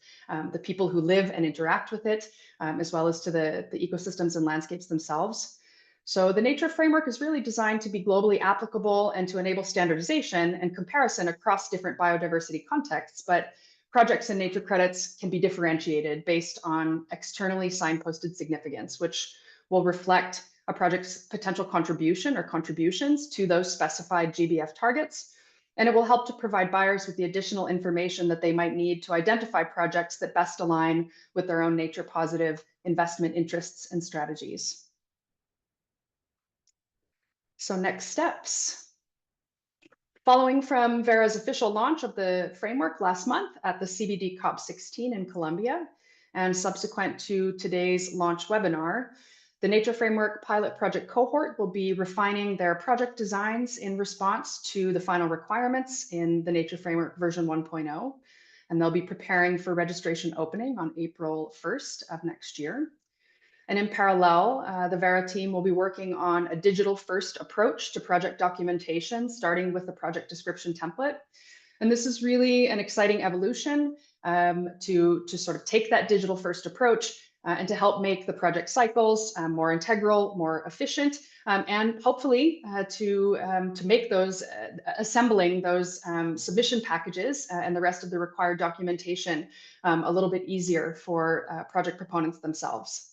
C: the people who live and interact with it, as well as to the ecosystems and landscapes themselves. So the Nature Framework is really designed to be globally applicable and to enable standardization and comparison across different biodiversity contexts, but projects and nature credits can be differentiated based on externally signposted significance, which will reflect a project's potential contribution or contributions to those specified GBF targets. And it will help to provide buyers with the additional information that they might need to identify projects that best align with their own nature positive investment interests and strategies. So next steps. Following from Verra's official launch of the framework last month at the CBD COP16 in Colombia, and subsequent to today's launch webinar, the Nature Framework pilot project cohort will be refining their project designs in response to the final requirements in the Nature Framework version 1.0, and they'll be preparing for registration opening on April 1st of next year. And in parallel, the Verra team will be working on a digital-first approach to project documentation, starting with the project description template. And this is really an exciting evolution to sort of take that digital-first approach and to help make the project cycles more integral, more efficient, and hopefully to make those assembling those submission packages and the rest of the required documentation a little bit easier for project proponents themselves.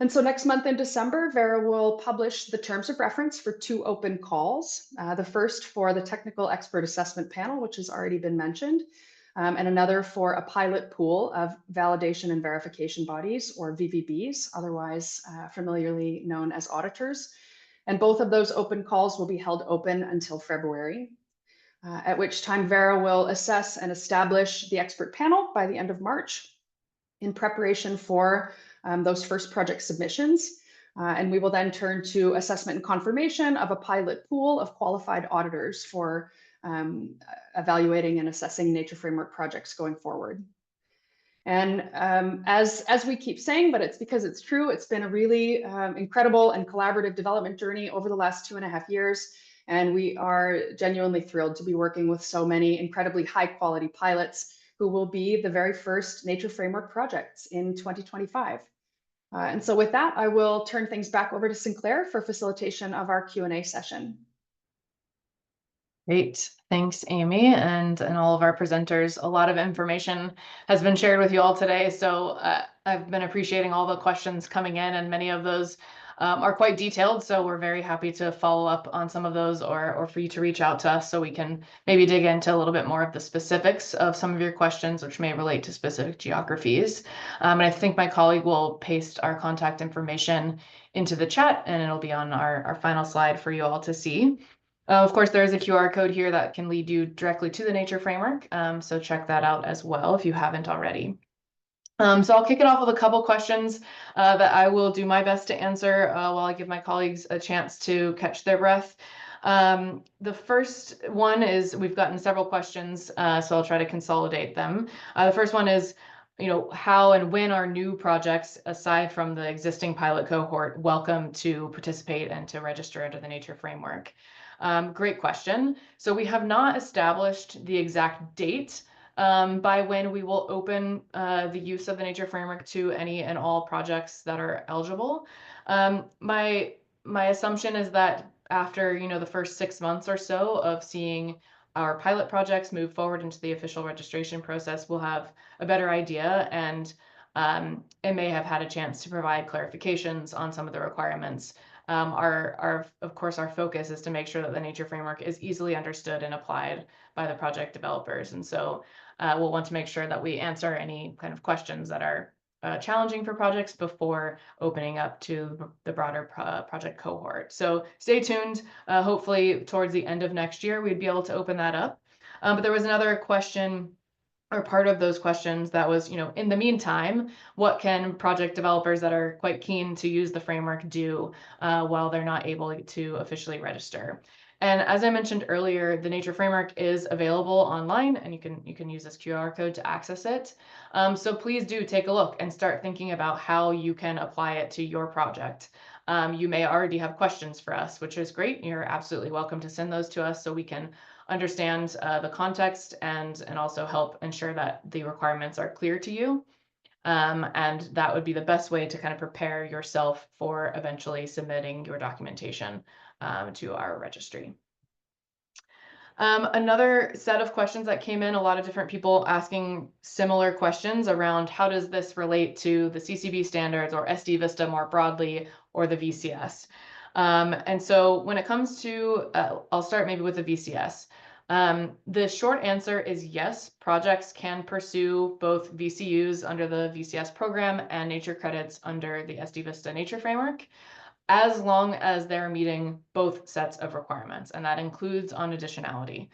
C: And so next month in December, Verra will publish the terms of reference for 2 open calls. The first for the technical expert assessment panel, which has already been mentioned, and another for a pilot pool of validation and verification bodies, or VVBs, otherwise familiarly known as auditors. And both of those open calls will be held open until February, at which time Verra will assess and establish the expert panel by the end of March in preparation for those first project submissions. And we will then turn to assessment and confirmation of a pilot pool of qualified auditors for evaluating and assessing nature framework projects going forward. And as we keep saying, but it's because it's true, it's been a really incredible and collaborative development journey over the last 2.5 years. And we are genuinely thrilled to be working with so many incredibly high quality pilots who will be the very first nature framework projects in 2025. And so with that, I will turn things back over to Sinclair for facilitation of our Q&A session.
A: Great. Thanks, Amy, and all of our presenters. A lot of information has been shared with you all today, so I've been appreciating all the questions coming in, and many of those are quite detailed, so we're very happy to follow up on some of those or for you to reach out to us so we can maybe dig into a little bit more of the specifics of some of your questions, which may relate to specific geographies. And I think my colleague will paste our contact information into the chat, and it'll be on our final slide for you all to see. Of course, there is a QR code here that can lead you directly to the Nature Framework, so check that out as well if you haven't already. So I'll kick it off with a couple questions that I will do my best to answer while I give my colleagues a chance to catch their breath. The first one is, we've gotten several questions, so I'll try to consolidate them. The first one is, how and when are new projects, aside from the existing pilot cohort, welcome to participate and to register under the Nature Framework? Great question. So we have not established the exact date by when we will open the use of the Nature Framework to any and all projects that are eligible. My assumption is that after the first 6 months or so of seeing our pilot projects move forward into the official registration process, we'll have a better idea, and it may have had a chance to provide clarifications on some of the requirements. Of course, our focus is to make sure that the Nature Framework is easily understood and applied by the project developers. And so we'll want to make sure that we answer any kind of questions that are challenging for projects before opening up to the broader project cohort. So stay tuned. Hopefully towards the end of next year, we'd be able to open that up. But there was another question, or part of those questions, that was, in the meantime, what can project developers that are quite keen to use the framework do while they're not able to officially register? And as I mentioned earlier, the Nature Framework is available online, and you can use this QR code to access it. So please do take a look and start thinking about how you can apply it to your project. You may already have questions for us, which is great. You're absolutely welcome to send those to us so we can understand the context and also help ensure that the requirements are clear to you. And that would be the best way to kind of prepare yourself for eventually submitting your documentation to our registry. Another set of questions that came in, a lot of different people asking similar questions around how does this relate to the CCB standards or SD VISta more broadly, or the VCS. And so when it comes to, I'll start maybe with the VCS. The short answer is yes, projects can pursue both VCUs under the VCS program and nature credits under the SD VISta Nature Framework, as long as they're meeting both sets of requirements, and that includes on additionality.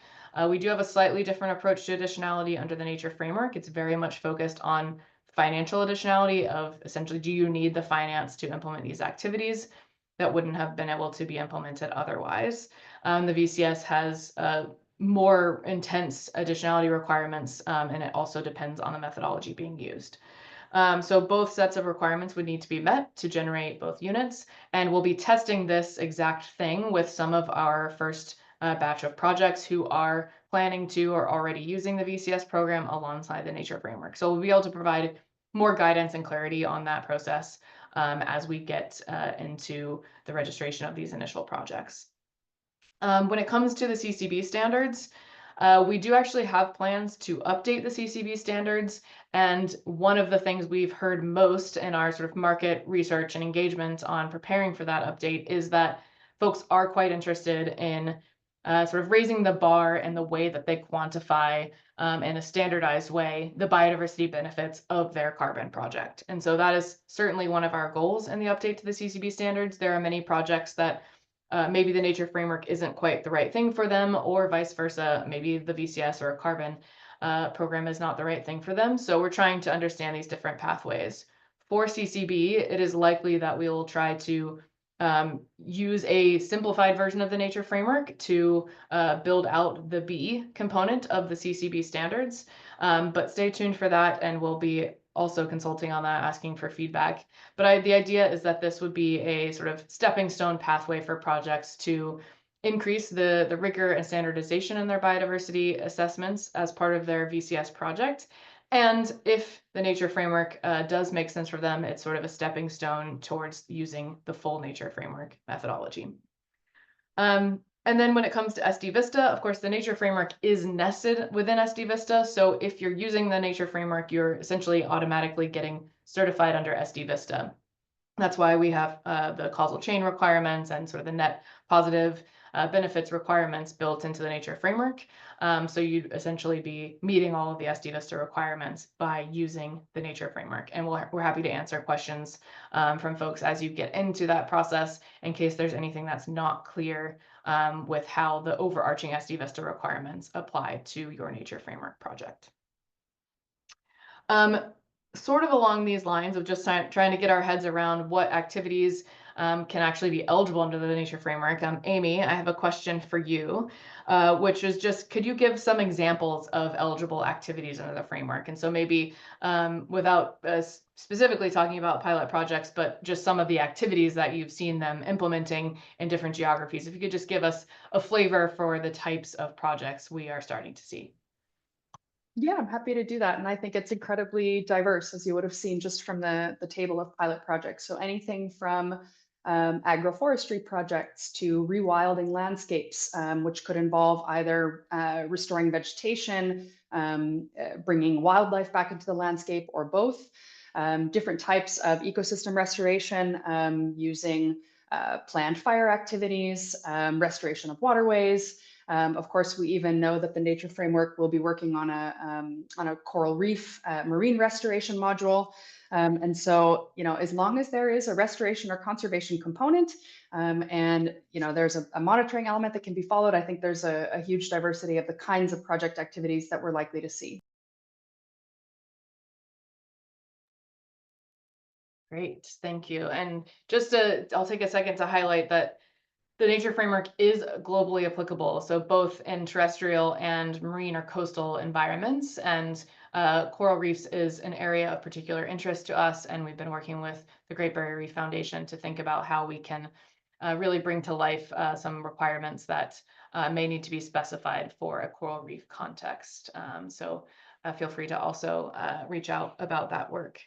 A: We do have a slightly different approach to additionality under the Nature Framework. It's very much focused on financial additionality of, essentially, do you need the finance to implement these activities that wouldn't have been able to be implemented otherwise? The VCS has more intense additionality requirements, and it also depends on the methodology being used. So both sets of requirements would need to be met to generate both units, and we'll be testing this exact thing with some of our first batch of projects who are planning to or already using the VCS program alongside the Nature Framework. So we'll be able to provide more guidance and clarity on that process as we get into the registration of these initial projects. When it comes to the CCB standards, we do actually have plans to update the CCB standards, and one of the things we've heard most in our sort of market research and engagement on preparing for that update is that folks are quite interested in sort of raising the bar and the way that they quantify in a standardized way the biodiversity benefits of their carbon project. And so that is certainly one of our goals in the update to the CCB standards. There are many projects that maybe the Nature Framework isn't quite the right thing for them, or vice versa. Maybe the VCS or a carbon program is not the right thing for them. So we're trying to understand these different pathways. For CCB, it is likely that we will try to use a simplified version of the nature framework to build out the B component of the CCB standards. But stay tuned for that, and we'll be also consulting on that, asking for feedback. But the idea is that this would be a sort of stepping stone pathway for projects to increase the rigor and standardization in their biodiversity assessments as part of their VCS project. And if the nature framework does make sense for them, it's sort of a stepping stone towards using the full nature framework methodology. And then when it comes to SD VISta, of course, the nature framework is nested within SD VISta. So if you're using the nature framework, you're essentially automatically getting certified under SD VISta. That's why we have the causal chain requirements and sort of the net positive benefits requirements built into the nature framework. So you'd essentially be meeting all of the SD VISta requirements by using the nature framework. And we're happy to answer questions from folks as you get into that process in case there's anything that's not clear with how the overarching SD VISta requirements apply to your nature framework project. Sort of along these lines of just trying to get our heads around what activities can actually be eligible under the nature framework. Amy, I have a question for you, which is just, could you give some examples of eligible activities under the framework? And so maybe without specifically talking about pilot projects, but just some of the activities that you've seen them implementing in different geographies. If you could just give us a flavor for the types of projects we are starting to see.
C: Yeah, I'm happy to do that. And I think it's incredibly diverse, as you would have seen just from the table of pilot projects. So anything from agroforestry projects to rewilding landscapes, which could involve either restoring vegetation, bringing wildlife back into the landscape, or both. Different types of ecosystem restoration using planned fire activities, restoration of waterways. Of course, we even know that the nature framework will be working on a coral reef marine restoration module. And so, as long as there is a restoration or conservation component, and there's a monitoring element that can be followed, I think there's a huge diversity of the kinds of project activities that we're likely to see.
A: Great, thank you. And just I'll take a second to highlight that the nature framework is globally applicable, so both in terrestrial and marine or coastal environments. And coral reefs is an area of particular interest to us, and we've been working with the Great Barrier Reef Foundation to think about how we can really bring to life some requirements that may need to be specified for a coral reef context. So feel free to also reach out about that work.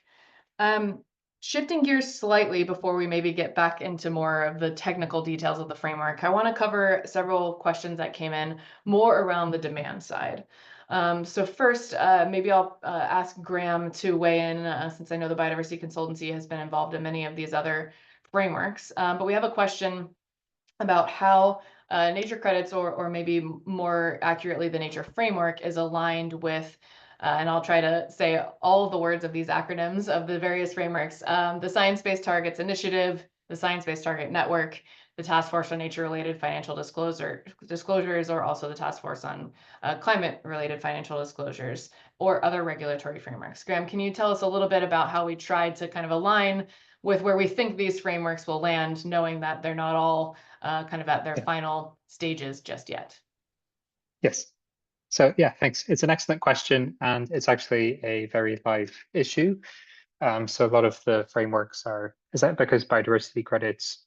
A: Shifting gears slightly before we maybe get back into more of the technical details of the framework, I want to cover several questions that came in more around the demand side. So first, maybe I'll ask Graham to weigh in since I know the Biodiversity Consultancy has been involved in many of these other frameworks. But we have a question about how nature credits, or maybe more accurately, the nature framework is aligned with and I'll try to say all of the words of these acronyms of the various frameworks, the Science-Based Targets Initiative, the Science-Based Target Network, the Task Force on Nature-Related Financial Disclosures, or also the Task Force on Climate-Related Financial Disclosures, or other regulatory frameworks. Graham, can you tell us a little bit about how we tried to kind of align with where we think these frameworks will land, knowing that they're not all kind of at their final stages just yet?
D: Yes. So yeah, thanks. It's an excellent question, and it's actually a very live issue. So a lot of the frameworks is that because biodiversity credits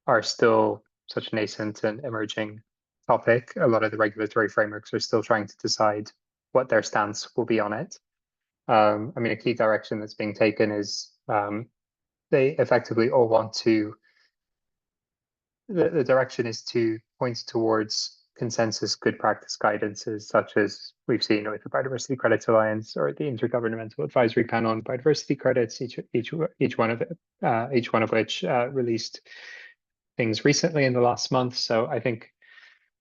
D: are still such a nascent and emerging topic, a lot of the regulatory frameworks are still trying to decide what their stance will be on it. I mean, a key direction that's being taken is they effectively all want to, the direction is to point towards consensus good practice guidances, such as we've seen with the Biodiversity Credits Alliance or the Intergovernmental Advisory Panel on Biodiversity Credits, each one of which released things recently in the last month. So I think,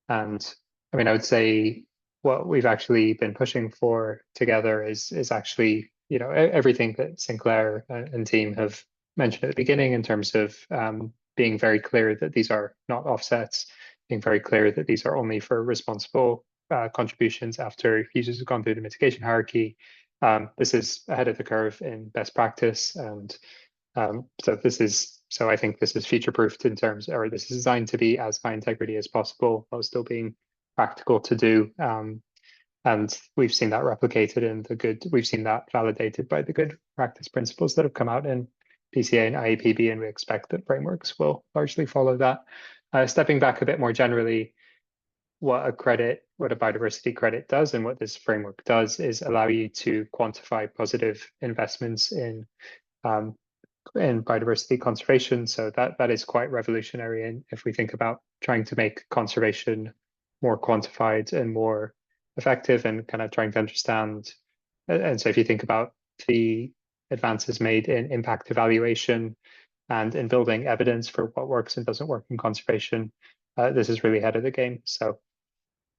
D: and I mean, I would say what we've actually been pushing for together is actually, everything that Sinclair and team have mentioned at the beginning in terms of being very clear that these are not offsets, being very clear that these are only for responsible contributions after users have gone through the mitigation hierarchy. This is ahead of the curve in best practice, and so this is So I think this is future-proofed in terms, or this is designed to be as high integrity as possible while still being practical to do. And we've seen that replicated in we've seen that validated by the good practice principles that have come out in PCA and IAPB, and we expect that frameworks will largely follow that. Stepping back a bit more generally, what a biodiversity credit does and what this framework does is allow you to quantify positive investments in biodiversity conservation. So that is quite revolutionary. And if we think about trying to make conservation more quantified and more effective and kind of trying to understand, and so if you think about the advances made in impact evaluation and in building evidence for what works and doesn't work in conservation, this is really ahead of the game. So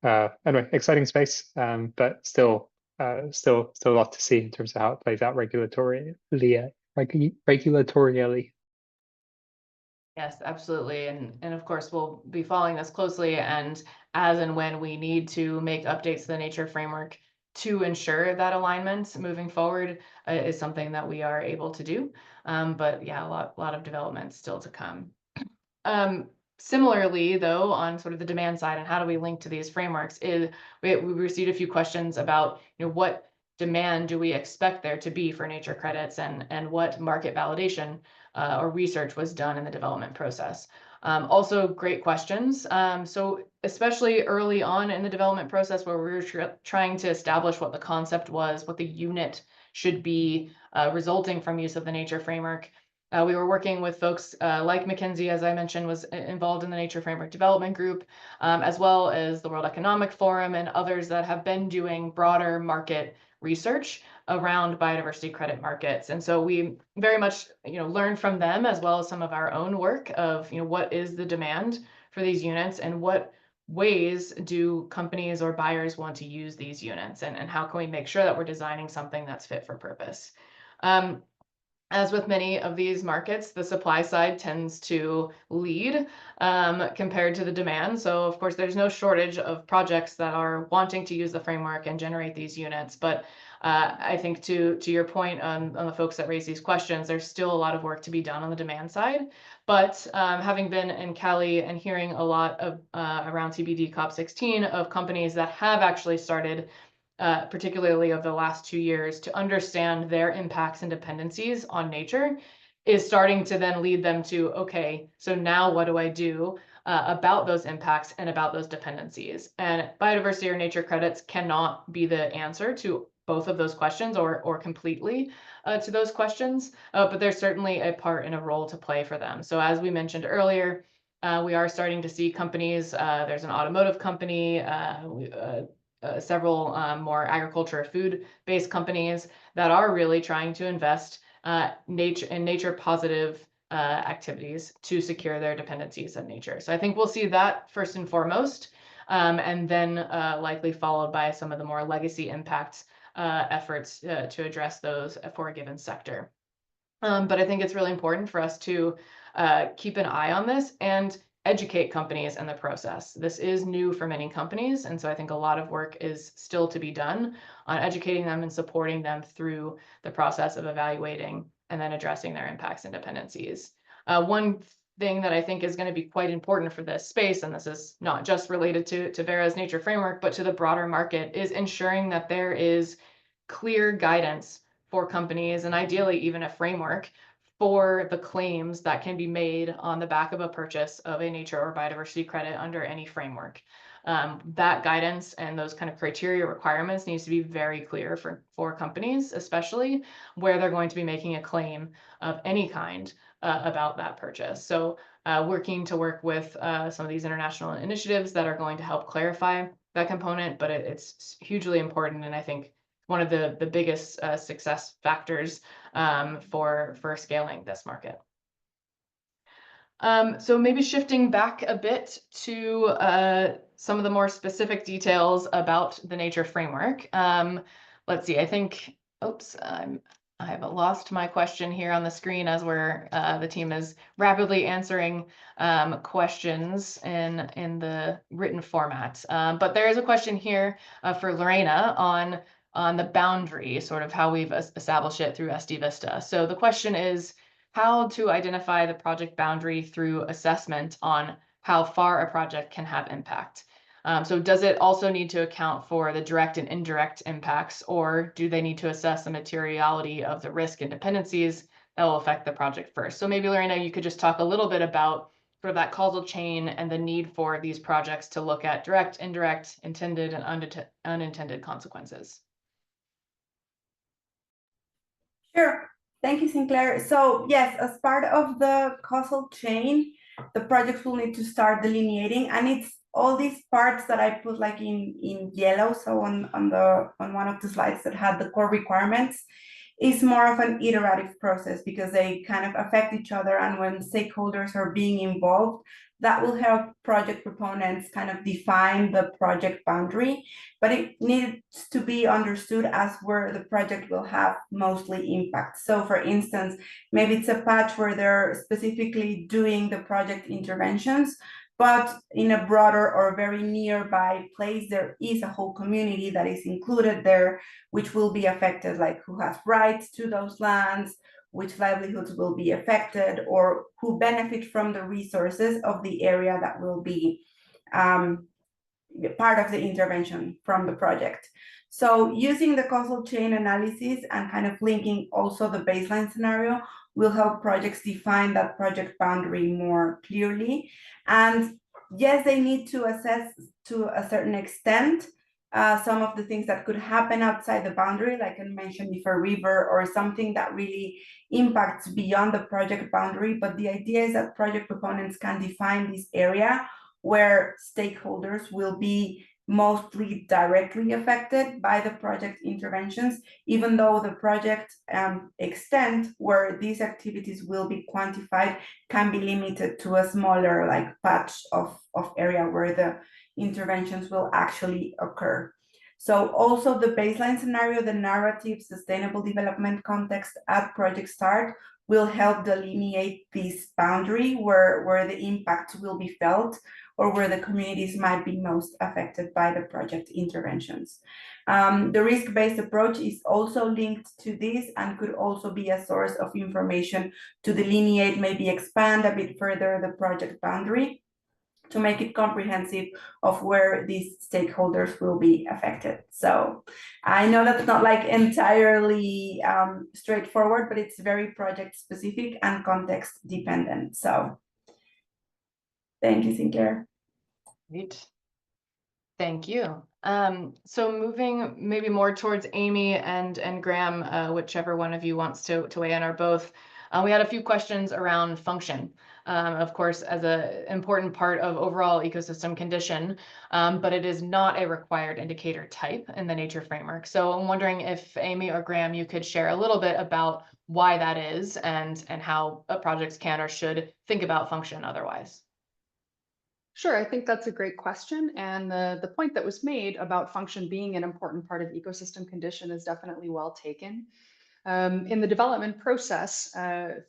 D: anyway, exciting space, but still a lot to see in terms of how it plays out regulatorily.
A: Yes, absolutely. And of course, we'll be following this closely, and as and when we need to make updates to the nature framework to ensure that alignment moving forward is something that we are able to do. But yeah, a lot of development still to come. Similarly, though, on sort of the demand side and how do we link to these frameworks, we received a few questions about, what demand do we expect there to be for nature credits, and what market validation or research was done in the development process. Also great questions. So especially early on in the development process where we were trying to establish what the concept was, what the unit should be resulting from use of the nature framework, we were working with folks like McKinsey, as I mentioned, was involved in the Nature Framework Development Group, as well as the World Economic Forum and others that have been doing broader market research around biodiversity credit markets. And so we very much, learned from them as well as some of our own work of, what is the demand for these units and what ways do companies or buyers want to use these units, and how can we make sure that we're designing something that's fit for purpose. As with many of these markets, the supply side tends to lead compared to the demand. So of course, there's no shortage of projects that are wanting to use the framework and generate these units. But I think to your point on the folks that raise these questions, there's still a lot of work to be done on the demand side. But having been in Cali and hearing a lot of around TBD COP16 of companies that have actually started particularly over the last 2 years, to understand their impacts and dependencies on nature, is starting to then lead them to, okay, so now what do I do about those impacts and about those dependencies? And biodiversity or nature credits cannot be the answer to both of those questions or completely to those questions, but there's certainly a part and a role to play for them. So as we mentioned earlier, we are starting to see companies, there's an automotive company, several more agriculture food-based companies that are really trying to invest in nature positive activities to secure their dependencies on nature. So I think we'll see that first and foremost, and then likely followed by some of the more legacy impact efforts to address those for a given sector. But I think it's really important for us to keep an eye on this and educate companies in the process. This is new for many companies, and so I think a lot of work is still to be done on educating them and supporting them through the process of evaluating and then addressing their impacts and dependencies. One thing that I think is going to be quite important for this space, and this is not just related to Verra's nature framework, but to the broader market, is ensuring that there is clear guidance for companies, and ideally even a framework for the claims that can be made on the back of a purchase of a nature or biodiversity credit under any framework. That guidance and those kind of criteria requirements needs to be very clear for companies, especially where they're going to be making a claim of any kind about that purchase. So we're keen to work with some of these international initiatives that are going to help clarify that component, but it's hugely important, and I think one of the biggest success factors for scaling this market. So maybe shifting back a bit to some of the more specific details about the nature framework. Let's see, I think, oops, I have lost my question here on the screen as the team is rapidly answering questions in the written format. But there is a question here for Lorena on the boundary, sort of how we've established it through SD VISta. So the question is, how to identify the project boundary through assessment on how far a project can have impact. So does it also need to account for the direct and indirect impacts, or do they need to assess the materiality of the risk and dependencies that will affect the project first? So maybe, Lorena, you could just talk a little bit about sort of that causal chain and the need for these projects to look at direct, indirect, intended, and unintended consequences.
B: Sure. Thank you, Sinclair. So yes, as part of the causal chain, the projects will need to start delineating, and it's all these parts that I put like in yellow. So on one of the slides that had the core requirements, is more of an iterative process because they kind of affect each other, and when stakeholders are being involved, that will help project proponents kind of define the project boundary, but it needs to be understood as where the project will have mostly impact. So for instance, maybe it's a patch where they're specifically doing the project interventions, but in a broader or very nearby place, there is a whole community that is included there, which will be affected, like who has rights to those lands, which livelihoods will be affected, or who benefit from the resources of the area that will be part of the intervention from the project. So using the causal chain analysis and kind of linking also the baseline scenario will help projects define that project boundary more clearly. And yes, they need to assess to a certain extent some of the things that could happen outside the boundary, like I mentioned before, river or something that really impacts beyond the project boundary. But the idea is that project proponents can define this area where stakeholders will be mostly directly affected by the project interventions, even though the project extent where these activities will be quantified can be limited to a smaller like patch of area where the interventions will actually occur. So also the baseline scenario, the narrative sustainable development context at project start will help delineate this boundary where the impact will be felt or where the communities might be most affected by the project interventions. The risk-based approach is also linked to this and could also be a source of information to delineate, maybe expand a bit further the project boundary to make it comprehensive of where these stakeholders will be affected. So I know that's not like entirely straightforward, but it's very project specific and context dependent. So thank you, Sinclair.
A: Great. Thank you. So moving maybe more towards Amy and Graham, whichever one of you wants to weigh in or both. We had a few questions around function, of course, as an important part of overall ecosystem condition, but it is not a required indicator type in the nature framework. So I'm wondering if Amy or Graham, you could share a little bit about why that is and how projects can or should think about function otherwise.
C: Sure, I think that's a great question. And the point that was made about function being an important part of ecosystem condition is definitely well taken. In the development process,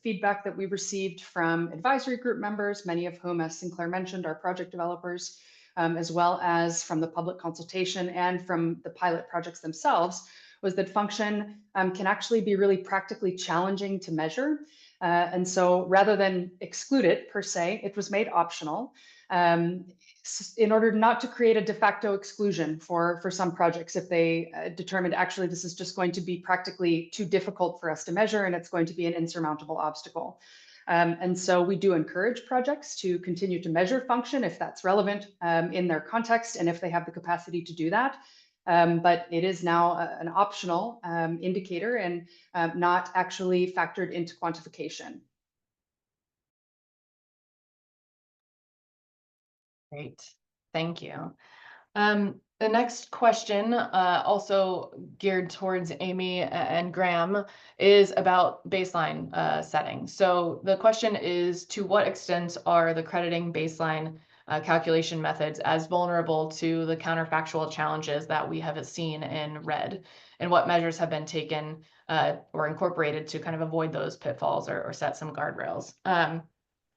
C: feedback that we received from advisory group members, many of whom, as Sinclair mentioned, are project developers, as well as from the public consultation and from the pilot projects themselves, was that function can actually be really practically challenging to measure. And so rather than exclude it per se, it was made optional in order not to create a de facto exclusion for some projects if they determined actually this is just going to be practically too difficult for us to measure and it's going to be an insurmountable obstacle. And so we do encourage projects to continue to measure function if that's relevant in their context and if they have the capacity to do that. But it is now an optional indicator and not actually factored into quantification.
A: Great, thank you. The next question, also geared towards Amy and Graham, is about baseline setting. So the question is, to what extent are the crediting baseline calculation methods as vulnerable to the counterfactual challenges that we have seen in red? And what measures have been taken or incorporated to kind of avoid those pitfalls or set some guardrails?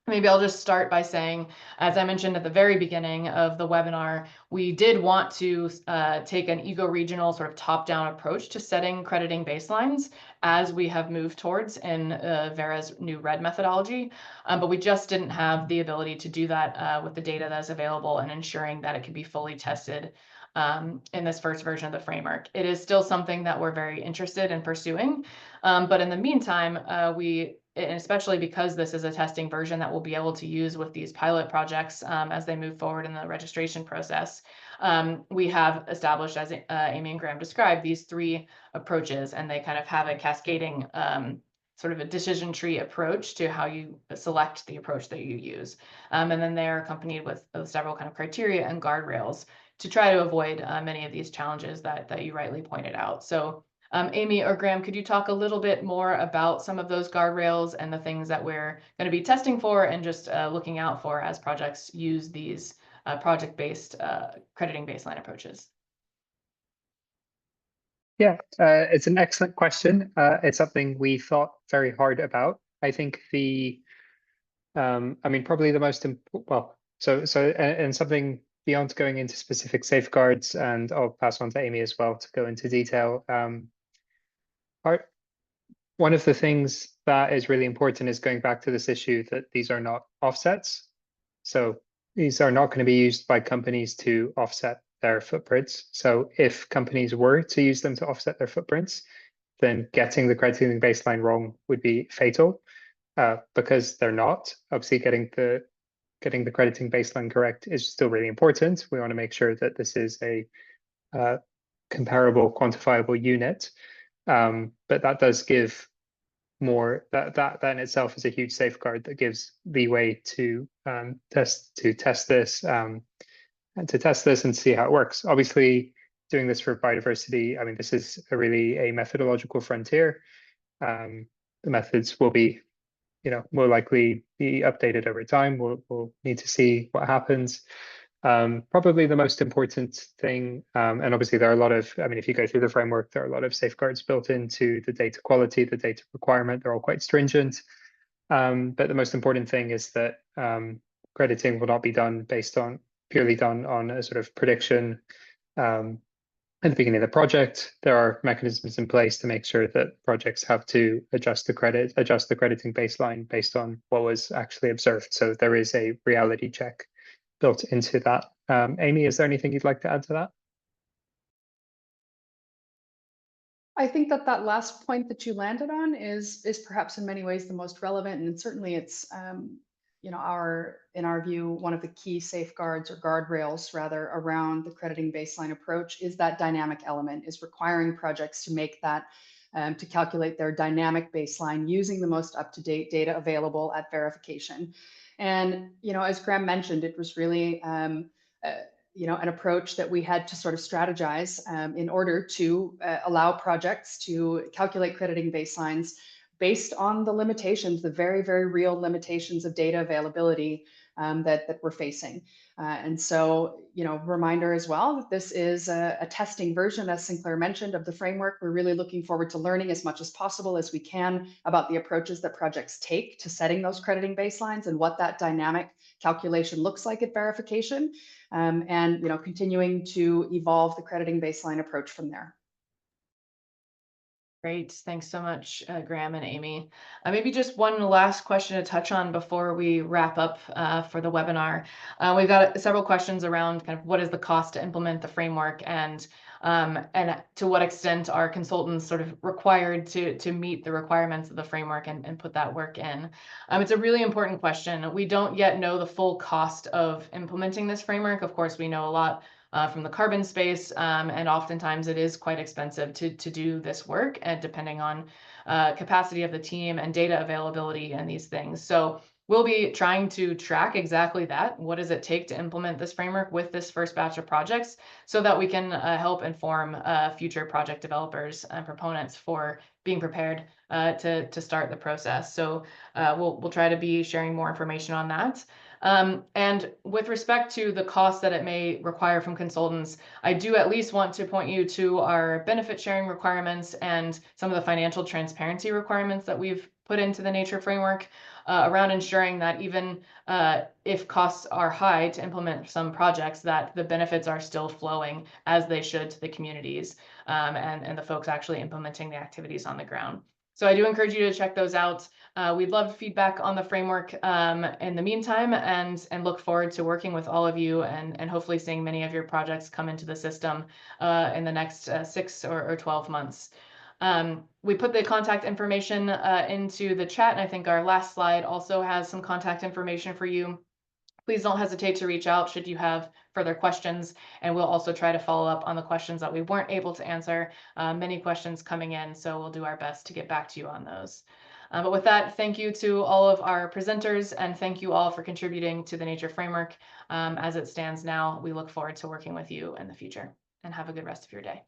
A: Maybe I'll just start by saying, as I mentioned at the very beginning of the webinar, we did want to take an eco-regional sort of top-down approach to setting crediting baselines as we have moved towards in Verra's new RED methodology, but we just didn't have the ability to do that with the data that is available and ensuring that it could be fully tested in this first version of the framework. It is still something that we're very interested in pursuing, but in the meantime, and especially because this is a testing version that we'll be able to use with these pilot projects as they move forward in the registration process, we have established, as Amy and Graham described, these 3 approaches, and they kind of have a cascading sort of a decision tree approach to how you select the approach that you use. And then they are accompanied with several kind of criteria and guardrails to try to avoid many of these challenges that you rightly pointed out. So Amy or Graham, could you talk a little bit more about some of those guardrails and the things that we're going to be testing for and just looking out for as projects use these project-based crediting baseline approaches?
D: Yeah, it's an excellent question. It's something we thought very hard about. I think I mean, probably the most well, and something beyond going into specific safeguards, and I'll pass on to Amy as well to go into detail. One of the things that is really important is going back to this issue that these are not offsets. So these are not going to be used by companies to offset their footprints. So if companies were to use them to offset their footprints, then getting the crediting baseline wrong would be fatal because they're not. Obviously, getting the crediting baseline correct is still really important. We want to make sure that this is a comparable, quantifiable unit. But that does give more, that in itself is a huge safeguard that gives leeway to test this and see how it works. Obviously, doing this for biodiversity, I mean, this is really a methodological frontier. The methods will be, more likely be updated over time. We'll need to see what happens. Probably the most important thing, and obviously there are a lot of, I mean, if you go through the framework, there are a lot of safeguards built into the data quality, the data requirement, they're all quite stringent. But the most important thing is that crediting will not be done purely on a sort of prediction at the beginning of the project. There are mechanisms in place to make sure that projects have to adjust the crediting baseline based on what was actually observed. So there is a reality check built into that. Amy, is there anything you'd like to add to that?
C: I think that last point that you landed on is perhaps in many ways the most relevant, and certainly it's in our view, one of the key safeguards or guardrails rather around the crediting baseline approach is that dynamic element, is requiring projects to make that to calculate their dynamic baseline using the most up-to-date data available at verification. And as Graham mentioned, it was really an approach that we had to sort of strategize in order to allow projects to calculate crediting baselines based on the limitations, the very, very real limitations of data availability that we're facing. And so, reminder as well that this is a testing version, as Sinclair mentioned, of the framework. We're really looking forward to learning as much as possible as we can about the approaches that projects take to setting those crediting baselines and what that dynamic calculation looks like at verification, and continuing to evolve the crediting baseline approach from there.
A: Great. Thanks so much, Graham and Amy. Maybe just one last question to touch on before we wrap up for the webinar. We've got several questions around kind of what is the cost to implement the framework and to what extent are consultants sort of required to meet the requirements of the framework and put that work in. It's a really important question. We don't yet know the full cost of implementing this framework. Of course, we know a lot from the carbon space, and oftentimes it is quite expensive to do this work, and depending on capacity of the team and data availability and these things. So we'll be trying to track exactly that. What does it take to implement this framework with this first batch of projects so that we can help inform future project developers and proponents for being prepared to start the process. So we'll try to be sharing more information on that. And with respect to the cost that it may require from consultants, I do at least want to point you to our benefit sharing requirements and some of the financial transparency requirements that we've put into the nature framework around ensuring that even if costs are high to implement some projects, that the benefits are still flowing as they should to the communities and the folks actually implementing the activities on the ground. So I do encourage you to check those out. We'd love feedback on the framework in the meantime, and look forward to working with all of you and hopefully seeing many of your projects come into the system in the next 6 or 12 months. We put the contact information into the chat, and I think our last slide also has some contact information for you. Please don't hesitate to reach out should you have further questions, and we'll also try to follow up on the questions that we weren't able to answer. Many questions coming in, so we'll do our best to get back to you on those. But with that, thank you to all of our presenters, and thank you all for contributing to the Nature Framework as it stands now. We look forward to working with you in the future, and have a good rest of your day.